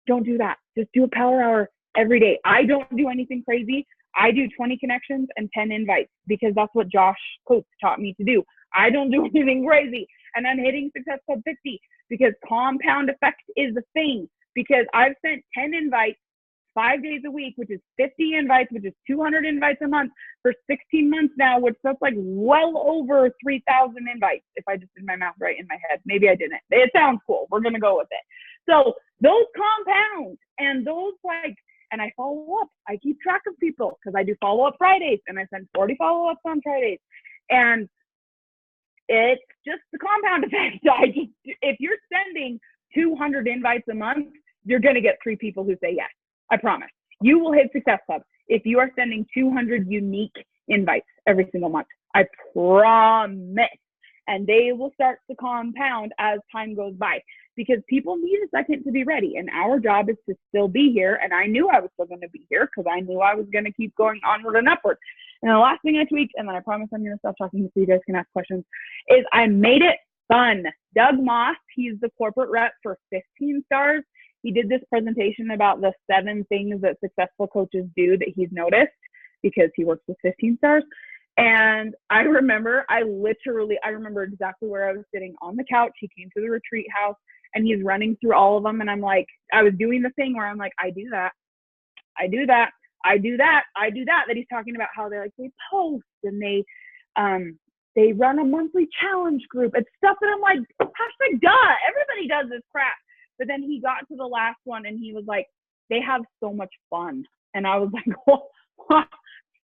Don't do that. Just do a power hour every day. I don't do anything crazy. I do 20 connections and 10 invites, because that's what Josh Coates taught me to do. I don't do anything crazy. And I'm hitting Success Club 50 because compound effect is the thing. Because I've sent 10 invites 5 days a week, which is 50 invites, which is 200 invites a month for 16 months now, which that's like well over 3,000 invites. If I just did my math right in my head. Maybe I didn't. It sounds cool. We're going to go with it. So those compounds and those like, and I follow up. I keep track of people because I do follow-up Fridays, and I send 40 follow-ups on Fridays. And it's just the compound effect. If you're sending 200 invites a month, you're going to get 3 people who say yes. I promise. You will hit Success Club if you are sending 200 unique invites every single month. I promise. And they will start to compound as time goes by, because people need a second to be ready. And our job is to still be here. And I knew I was still going to be here because I knew I was going to keep going onward and upward. And the last thing I tweaked, and then I promise I'm going to stop talking so you guys can ask questions, is I made it fun. Doug Moss, he's the corporate rep for 15 Stars. He did this presentation about the 7 things that successful coaches do that he's noticed, because he works with 15 Stars. And I remember exactly where I was sitting on the couch. He came to the retreat house and he's running through all of them. And I'm like, I was doing the thing where I'm like, I do that. That he's talking about how they post and they run a monthly challenge group. It's stuff that I'm like, hashtag duh, everybody does this crap. But then he got to the last one and he was like, they have so much fun. And I was like, oh,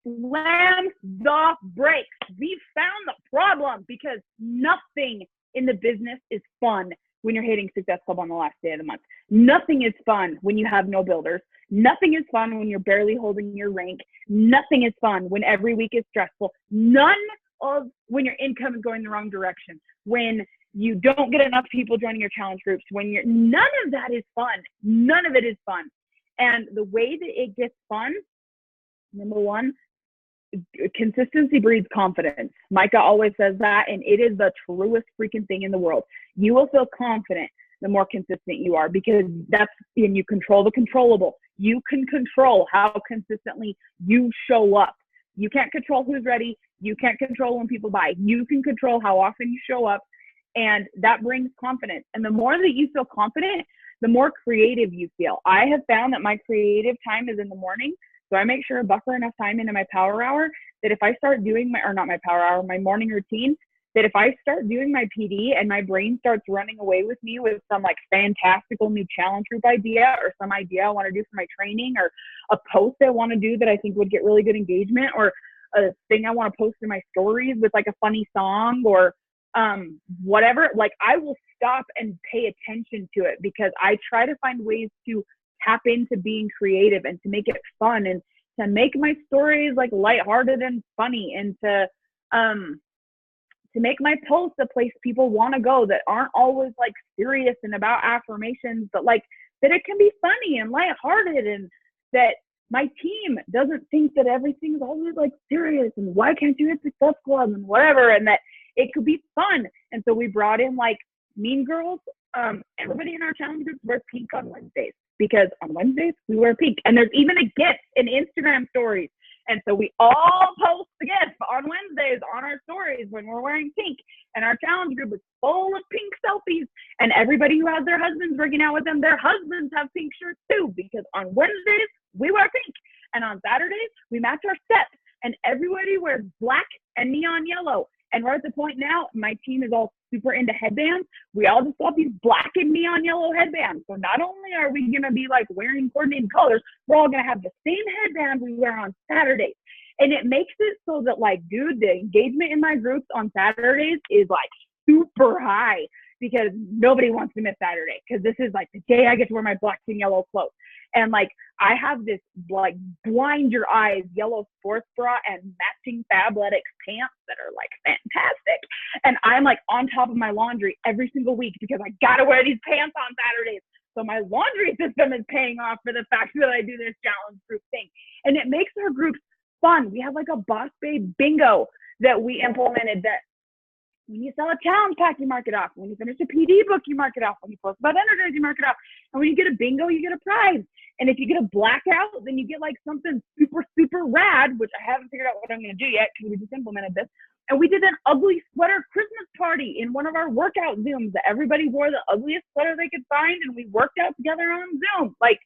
slam the brakes. We've found the problem, because nothing in the business is fun when you're hitting Success Club on the last day of the month. Nothing is fun when you have no builders. Nothing is fun when you're barely holding your rank. Nothing is fun when every week is stressful. None when your income is going the wrong direction, when you don't get enough people joining your challenge groups, none of that is fun. None of it is fun. And the way that it gets fun, number one, consistency breeds confidence. Micah always says that, and it is the truest freaking thing in the world. You will feel confident the more consistent you are, because and you control the controllable. You can control how consistently you show up. You can't control who's ready. You can't control when people buy. You can control how often you show up, and that brings confidence. And the more that you feel confident, the more creative you feel. I have found that my creative time is in the morning, so I make sure I buffer enough time into my power hour that if I start doing my morning routine, that if I start doing my PD and my brain starts running away with me with some like fantastical new challenge group idea, or some idea I want to do for my training, or a post I want to do that I think would get really good engagement, or a thing I want to post in my stories with like a funny song, or whatever, like I will stop and pay attention to it, because I try to find ways to tap into being creative and to make it fun, and to make my stories like lighthearted and funny, and to make my posts a place people want to go that aren't always like serious and about affirmations, but like that it can be funny and lighthearted, and that my team doesn't think that everything's always like serious and why can't you hit Success Club and whatever, and that it could be fun. And so we brought in like Mean Girls. Everybody in our challenge groups wear pink on Wednesdays, because on Wednesdays we wear pink, and there's even a gift in Instagram stories. And so we all post the gift on Wednesdays on our stories when we're wearing pink, and our challenge group is full of pink selfies, and everybody who has their husbands working out with them, their husbands have pink shirts too, because on Wednesdays we wear pink, and on Saturdays we match our steps, and everybody wears black and neon yellow. And we're at the point now, my team is all super into headbands. We all just got these black and neon yellow headbands. So not only are we going to be like wearing coordinated colors, we're all going to have the same headband we wear on Saturdays. And it makes it so that like, dude, the engagement in my groups on Saturdays is like super high, because nobody wants to miss Saturday, because this is like the day I get to wear my black and yellow clothes. And like, I have this like blind your eyes yellow sports bra and matching Fabletics pants that are like fantastic. And I'm like on top of my laundry every single week, because I gotta wear these pants on Saturdays. So my laundry system is paying off for the fact that I do this challenge group thing. And it makes our groups fun. We have like a Boss Babe bingo that we implemented, that when you sell a challenge pack, you mark it off. When you finish a PD book, you mark it off. When you post about Energize, you mark it off. And when you get a bingo, you get a prize. And if you get a blackout, then you get like something super, super rad, which I haven't figured out what I'm going to do yet, because we just implemented this. And we did an ugly sweater Christmas party in one of our workout Zooms, that everybody wore the ugliest sweater they could find, and we worked out together on Zoom. Like,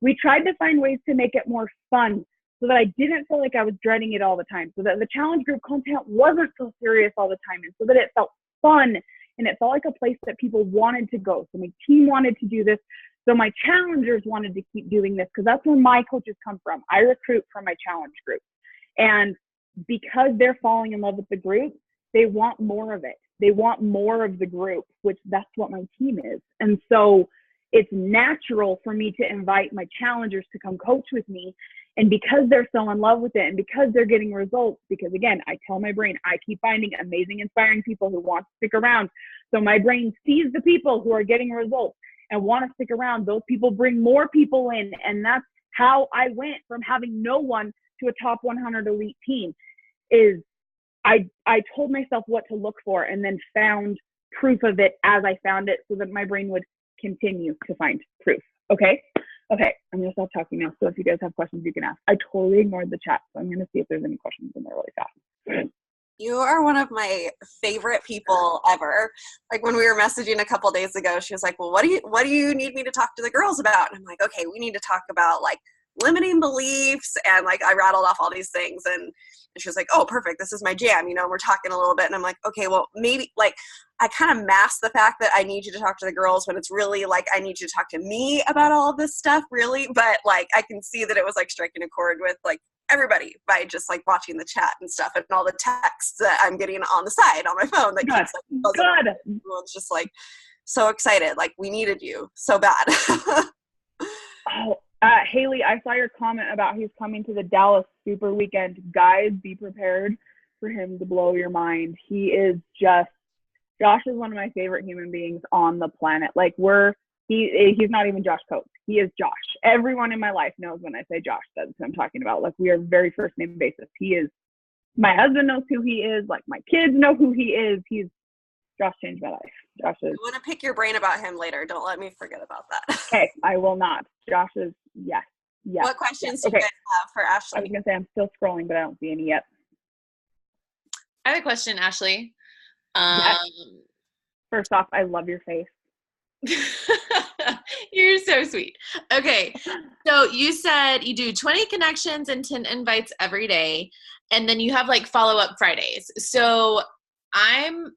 we tried to find ways to make it more fun, so that I didn't feel like I was dreading it all the time, so that the challenge group content wasn't so serious all the time, and so that it felt fun, and it felt like a place that people wanted to go. So my team wanted to do this. So my challengers wanted to keep doing this, because that's where my coaches come from. I recruit from my challenge group. And because they're falling in love with the group, they want more of it. They want more of the group, which that's what my team is. And so it's natural for me to invite my challengers to come coach with me. And because they're so in love with it, and because they're getting results, because again, I tell my brain, I keep finding amazing, inspiring people who want to stick around. So my brain sees the people who are getting results and want to stick around. Those people bring more people in. And that's how I went from having no one to a top 100 elite team. Is I told myself what to look for, and then found proof of it as I found it, so that my brain would continue to find proof. Okay, I'm gonna stop talking now. So if you guys have questions, you can ask. I totally ignored the chat, so I'm gonna see if there's any questions in there really fast. You are one of my favorite people ever. Like, when we were messaging a couple days ago, she was like, well, what do you need me to talk to the girls about? And I'm like, okay, we need to talk about like limiting beliefs, and like I rattled off all these things, and she was like, oh, perfect, this is my jam, you know. And we're talking a little bit, and I'm like, okay, well, maybe like I kind of mask the fact that I need you to talk to the girls, when it's really like I need you to talk to me about all of this stuff, really. But like I can see that it was like striking a chord with like everybody by just like watching the chat and stuff, and all the texts that I'm getting on the side on my phone that keeps like buzzing. Everyone's just like so excited, like we needed you so bad. Haley, I saw your comment about he's coming to the Dallas Super Weekend. Guys, be prepared for him to blow your mind. Josh is one of my favorite human beings on the planet. Like he's not even Josh Coates. He is Josh. Everyone in my life knows when I say Josh, that's who I'm talking about. Like we are very first name basis. My husband knows who he is. Like my kids know who he is. Josh changed my life. Josh is. I want to pick your brain about him later. Don't let me forget about that. Okay, I will not. Josh is, yes. What questions do you guys have for Ashley? I was going to say I'm still scrolling, but I don't see any yet. I have a question, Ashley. Yes. First off, I love your face. You're so sweet. Okay. So you said you do 20 connections and 10 invites every day, and then you have like follow-up Fridays. So I'm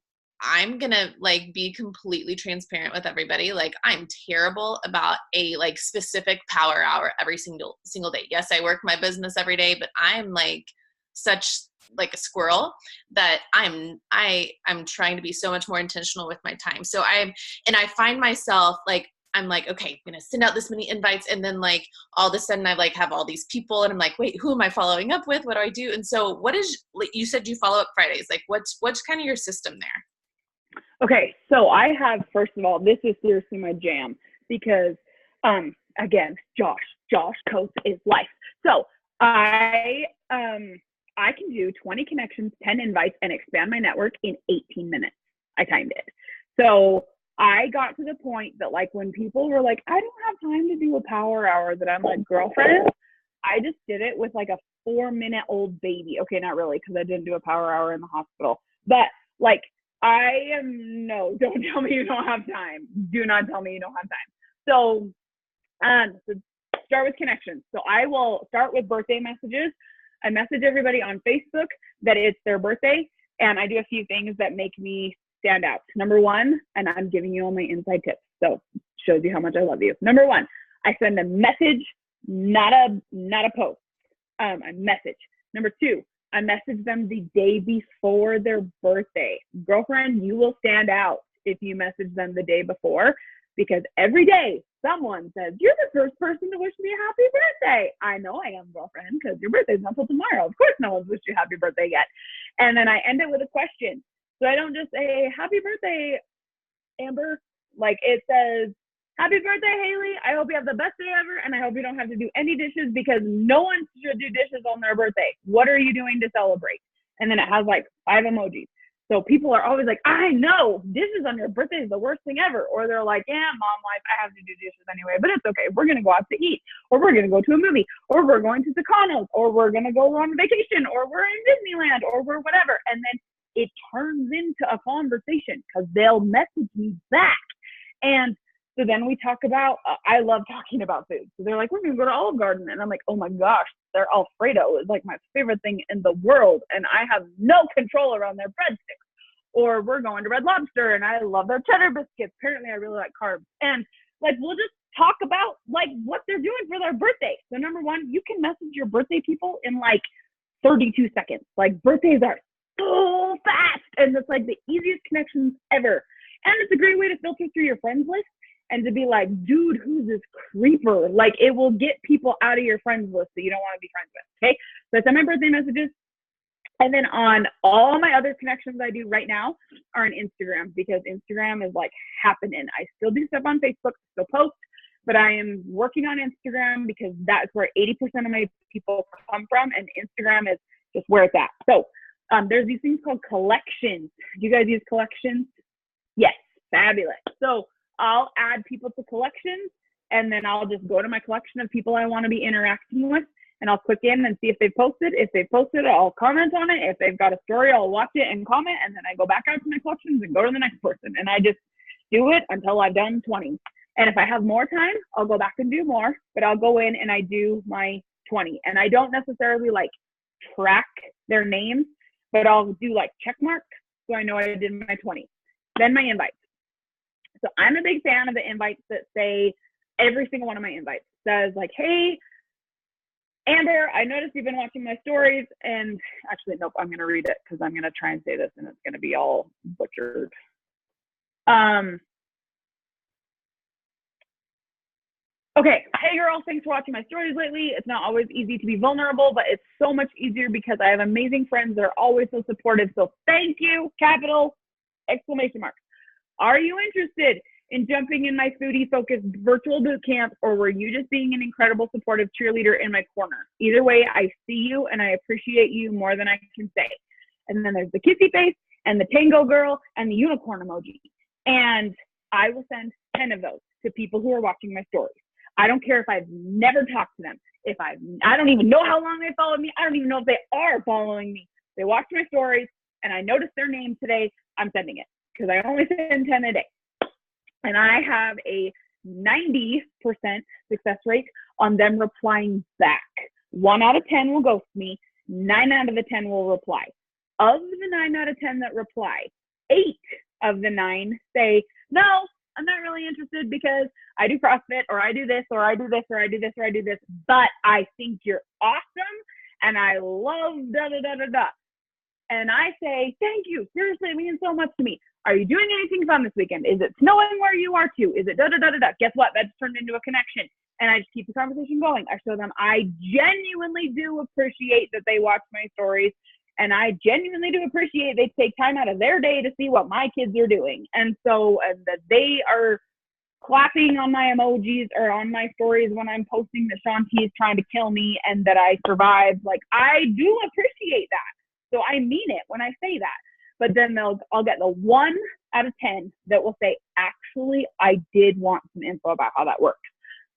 gonna like be completely transparent with everybody. Like I'm terrible about a like specific power hour every single day. Yes, I work my business every day, but I'm like such like a squirrel that I'm trying to be so much more intentional with my time. So I find myself like, I'm like, okay, I'm going to send out this many invites. And then like all of a sudden I like have all these people and I'm like, wait, who am I following up with? What do I do? And so you said you follow up Fridays. Like what's kind of your system there? Okay. So I have, first of all, this is seriously my jam because, again, Josh Coates is life. So I can do 20 connections, 10 invites, and expand my network in 18 minutes. I timed it. So I got to the point that like when people were like, I don't have time to do a power hour, that I'm like, girlfriend, I just did it with like a 4-minute-old baby. Okay, not really, because I didn't do a power hour in the hospital. But like don't tell me you don't have time. Do not tell me you don't have time. So start with connections. So I will start with birthday messages. I message everybody on Facebook that it's their birthday, and I do a few things that make me stand out. Number one, and I'm giving you all my inside tips, so shows you how much I love you. Number one, I send a message, not a post. A message. Number two, I message them the day before their birthday. Girlfriend, you will stand out if you message them the day before, because every day someone says, you're the first person to wish me a happy birthday. I know I am, girlfriend, because your birthday's not until tomorrow. Of course no one's wished you happy birthday yet. And then I end it with a question. So I don't just say, happy birthday, Amber. Like it says, happy birthday, Haley. I hope you have the best day ever, and I hope you don't have to do any dishes, because no one should do dishes on their birthday. What are you doing to celebrate? And then it has like 5 emojis. So people are always like, I know, dishes on your birthday is the worst thing ever. Or they're like, yeah, mom life, I have to do dishes anyway, but it's okay. We're going to go out to eat, or we're going to go to a movie, or we're going to Tucanos, or we're going to go on vacation, or we're in Disneyland, or we're whatever. And then it turns into a conversation because they'll message me back. And so then we talk about, I love talking about food. So they're like, we're going to go to Olive Garden. And I'm like, oh my gosh, their Alfredo is like my favorite thing in the world, and I have no control around their breadsticks. Or we're going to Red Lobster, and I love their cheddar biscuits. Apparently I really like carbs. And like, we'll just talk about like what they're doing for their birthday. So number one, you can message your birthday people in like 32 seconds. Like birthdays are so fast, and it's like the easiest connections ever. And it's a great way to filter through your friends list and to be like, dude, who's this creeper? Like it will get people out of your friends list that you don't want to be friends with. Okay. So I send my birthday messages. And then on all my other connections I do right now are on Instagram, because Instagram is like happening. I still do stuff on Facebook, still post, but I am working on Instagram because that's where 80% of my people come from. And Instagram is just where it's at. So there's these things called collections. Do you guys use collections? Yes. Fabulous. So I'll add people to collections, and then I'll just go to my collection of people I want to be interacting with, and I'll click in and see if they've posted. If they've posted, I'll comment on it. If they've got a story, I'll watch it and comment, and then I go back out to my collections and go to the next person. And I just do it until I've done 20. And if I have more time, I'll go back and do more, but I'll go in and I do my 20. And I don't necessarily like track their names, but I'll do like check marks so I know I did my 20. Then my invites. So I'm a big fan of the invites that say, every single one of my invites says like, hey, Amber, I noticed you've been watching my stories, and actually, nope, I'm going to read it because I'm going to try and say this and it's going to be all butchered. Okay, hey girl, thanks for watching my stories lately. It's not always easy to be vulnerable, but it's so much easier because I have amazing friends that are always so supportive. So thank you, capital exclamation mark. Are you interested in jumping in my foodie focused virtual boot camp, or were you just being an incredible supportive cheerleader in my corner? Either way, I see you and I appreciate you more than I can say. And then there's the kissy face and the tango girl and the unicorn emoji. And I will send 10 of those to people who are watching my stories. I don't care if I've never talked to them. I don't even know how long they followed me. I don't even know if they are following me. They watch my stories and I noticed their name today. I'm sending it because I only send 10 a day. And I have a 90% success rate on them replying back. 1 out of 10 will ghost me. 9 out of the 10 will reply. Of the 9 out of 10 that reply, 8 of the 9 say, no, I'm not really interested because I do CrossFit, or I do this, or I do this, or I do this, or I do this, but I think you're awesome and I love da da da da da. And I say, thank you. Seriously, it means so much to me. Are you doing anything fun this weekend? Is it snowing where you are too? Is it da da da da da? Guess what? That's turned into a connection. And I just keep the conversation going. I show them I genuinely do appreciate that they watch my stories. And I genuinely do appreciate they take time out of their day to see what my kids are doing. And so that they are clapping on my emojis or on my stories when I'm posting that Shanti is trying to kill me and that I survived. Like, I do appreciate that. So I mean it when I say that. But then I'll get the 1 out of 10 that will say, actually, I did want some info about how that works.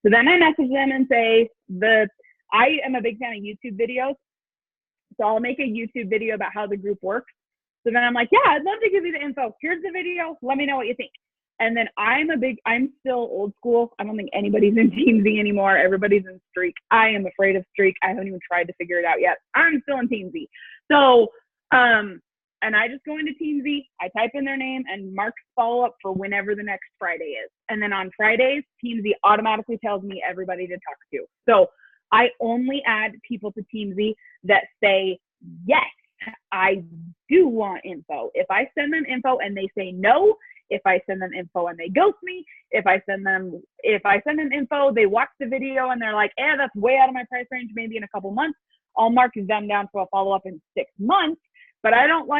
So then I message them and say, I am a big fan of YouTube videos. So I'll make a YouTube video about how the group works. So then I'm like, yeah, I'd love to give you the info. Here's the video. Let me know what you think. And then I'm still old school. I don't think anybody's in Teamsy anymore. Everybody's in Streak. I am afraid of Streak. I haven't even tried to figure it out yet. I'm still in Teamsy. So, and I just go into Teamsy, I type in their name and mark follow up for whenever the next Friday is. And then on Fridays, Teamsy automatically tells me everybody to talk to. So I only add people to Teamsy that say, yes, I do want info. If I send them info and they say no, if I send them info and they ghost me, if I send them info, they watch the video and they're like, that's way out of my price range, maybe in a couple months, I'll mark them down for a follow-up in 6 months. But I don't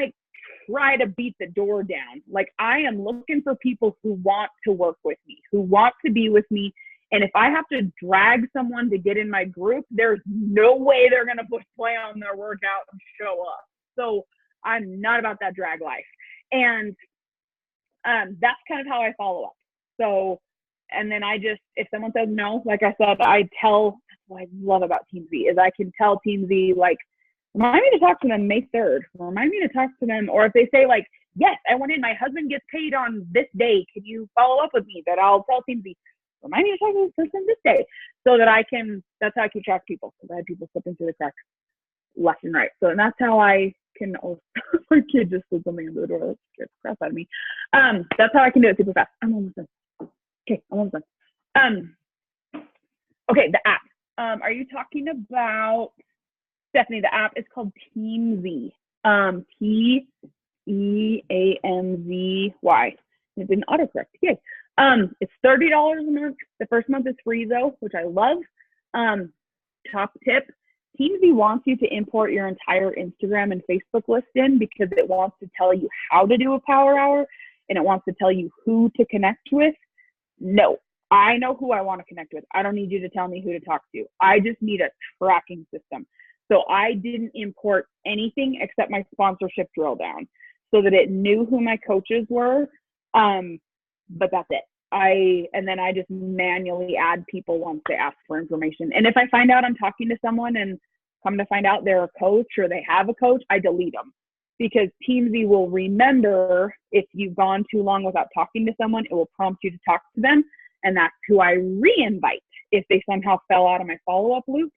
try to beat the door down. Like, I am looking for people who want to work with me, who want to be with me. And if I have to drag someone to get in my group, there's no way they're going to push play on their workout and show up. So I'm not about that drag life. And that's kind of how I follow up. So, and then if someone says no, like I said, that's what I love about Teamsy is I can tell Teamsy, like, remind me to talk to them May 3rd. Remind me to talk to them. Or if they say, like, yes, I went in, my husband gets paid on this day. Can you follow up with me? That I'll tell Teamsy, remind me to talk to this person this day. So that that's how I keep track of people. Because I had people slipping through the cracks left and right. So that's how I can, my kid just slid something under the door. That scared the crap out of me. That's how I can do it super fast. I'm almost done. Okay, I'm almost done. Okay, the app. Are you talking about, Stephanie, the app is called Teamzy. Teamzy. It didn't autocorrect. Yay. It's $30 a month. The first month is free though, which I love. Top tip, Teamzy wants you to import your entire Instagram and Facebook list in because it wants to tell you how to do a power hour and it wants to tell you who to connect with. No, I know who I want to connect with. I don't need you to tell me who to talk to. I just need a tracking system. So I didn't import anything except my sponsorship drill down so that it knew who my coaches were. But that's it. And then I just manually add people once they ask for information. And if I find out I'm talking to someone and come to find out they're a coach or they have a coach, I delete them because Teamzy will remember if you've gone too long without talking to someone, it will prompt you to talk to them. And that's who I re-invite. If they somehow fell out of my follow-up loop,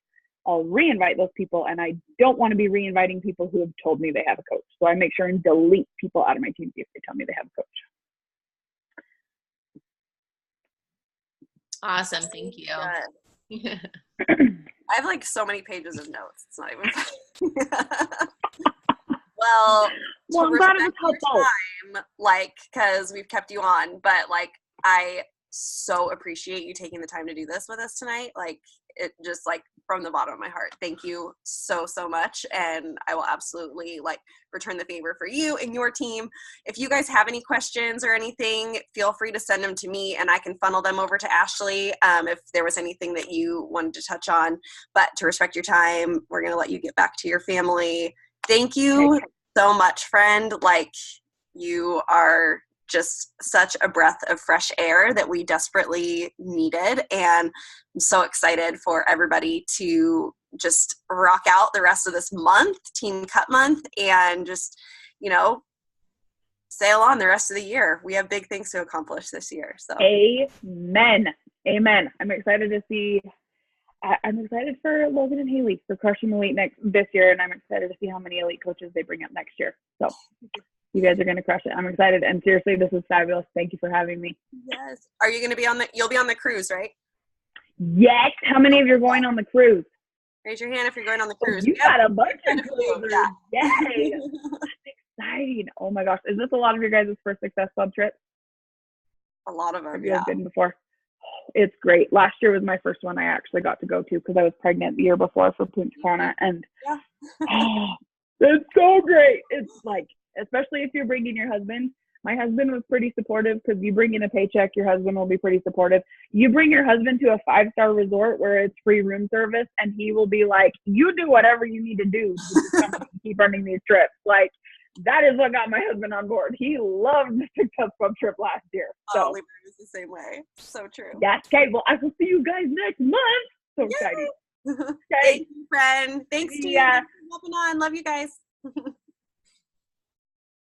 I'll re-invite those people, and I don't want to be re-inviting people who have told me they have a coach. So I make sure and delete people out of my Teamzy if they tell me they have a coach. Awesome. Thank you. I have like so many pages of notes. It's not even funny. Well, I'm glad it was helpful. Time, like, because we've kept you on, but like, I so appreciate you taking the time to do this with us tonight. Like, it just, like, from the bottom of my heart, thank you so much. And I will absolutely, like, return the favor for you and your team. If you guys have any questions or anything, feel free to send them to me and I can funnel them over to Ashley if there was anything that you wanted to touch on. But to respect your time, we're going to let you get back to your family. Thank you so much, friend. Like, you are just such a breath of fresh air that we desperately needed. And I'm so excited for everybody to just rock out the rest of this month, Teen Cut Month, and just, you know, sail on the rest of the year. We have big things to accomplish this year. So amen. I'm excited to see. I'm excited for Logan and Haley for crushing the weight this year, and I'm excited to see how many elite coaches they bring up next year. So you guys are going to crush it. I'm excited. And seriously, this is fabulous. Thank you for having me. Yes. Are you going to be you'll be on the cruise, right? Yes. How many of you are going on the cruise? Raise your hand if you're going on the cruise. You got a bunch of cruisers. Yeah. Yay. That's exciting. Oh my gosh. Is this a lot of your guys' first Success Club trip? A lot of them, Have you guys been before? It's great. Last year was my first one I actually got to go to because I was pregnant the year before for Punta Cana. And it's so great. It's like, especially if you're bringing your husband. My husband was pretty supportive because you bring in a paycheck, your husband will be pretty supportive. You bring your husband to a 5-star resort where it's free room service and he will be like, you do whatever you need to do to keep running these trips. Like, that is what got my husband on board. He loved the Success Club trip last year. So Libra is the same way. So true. Yes. Okay. Well, I will see you guys next month. So exciting. Okay. Thank you, friend. Thanks, Tina. Thanks for hopping on. Love you guys.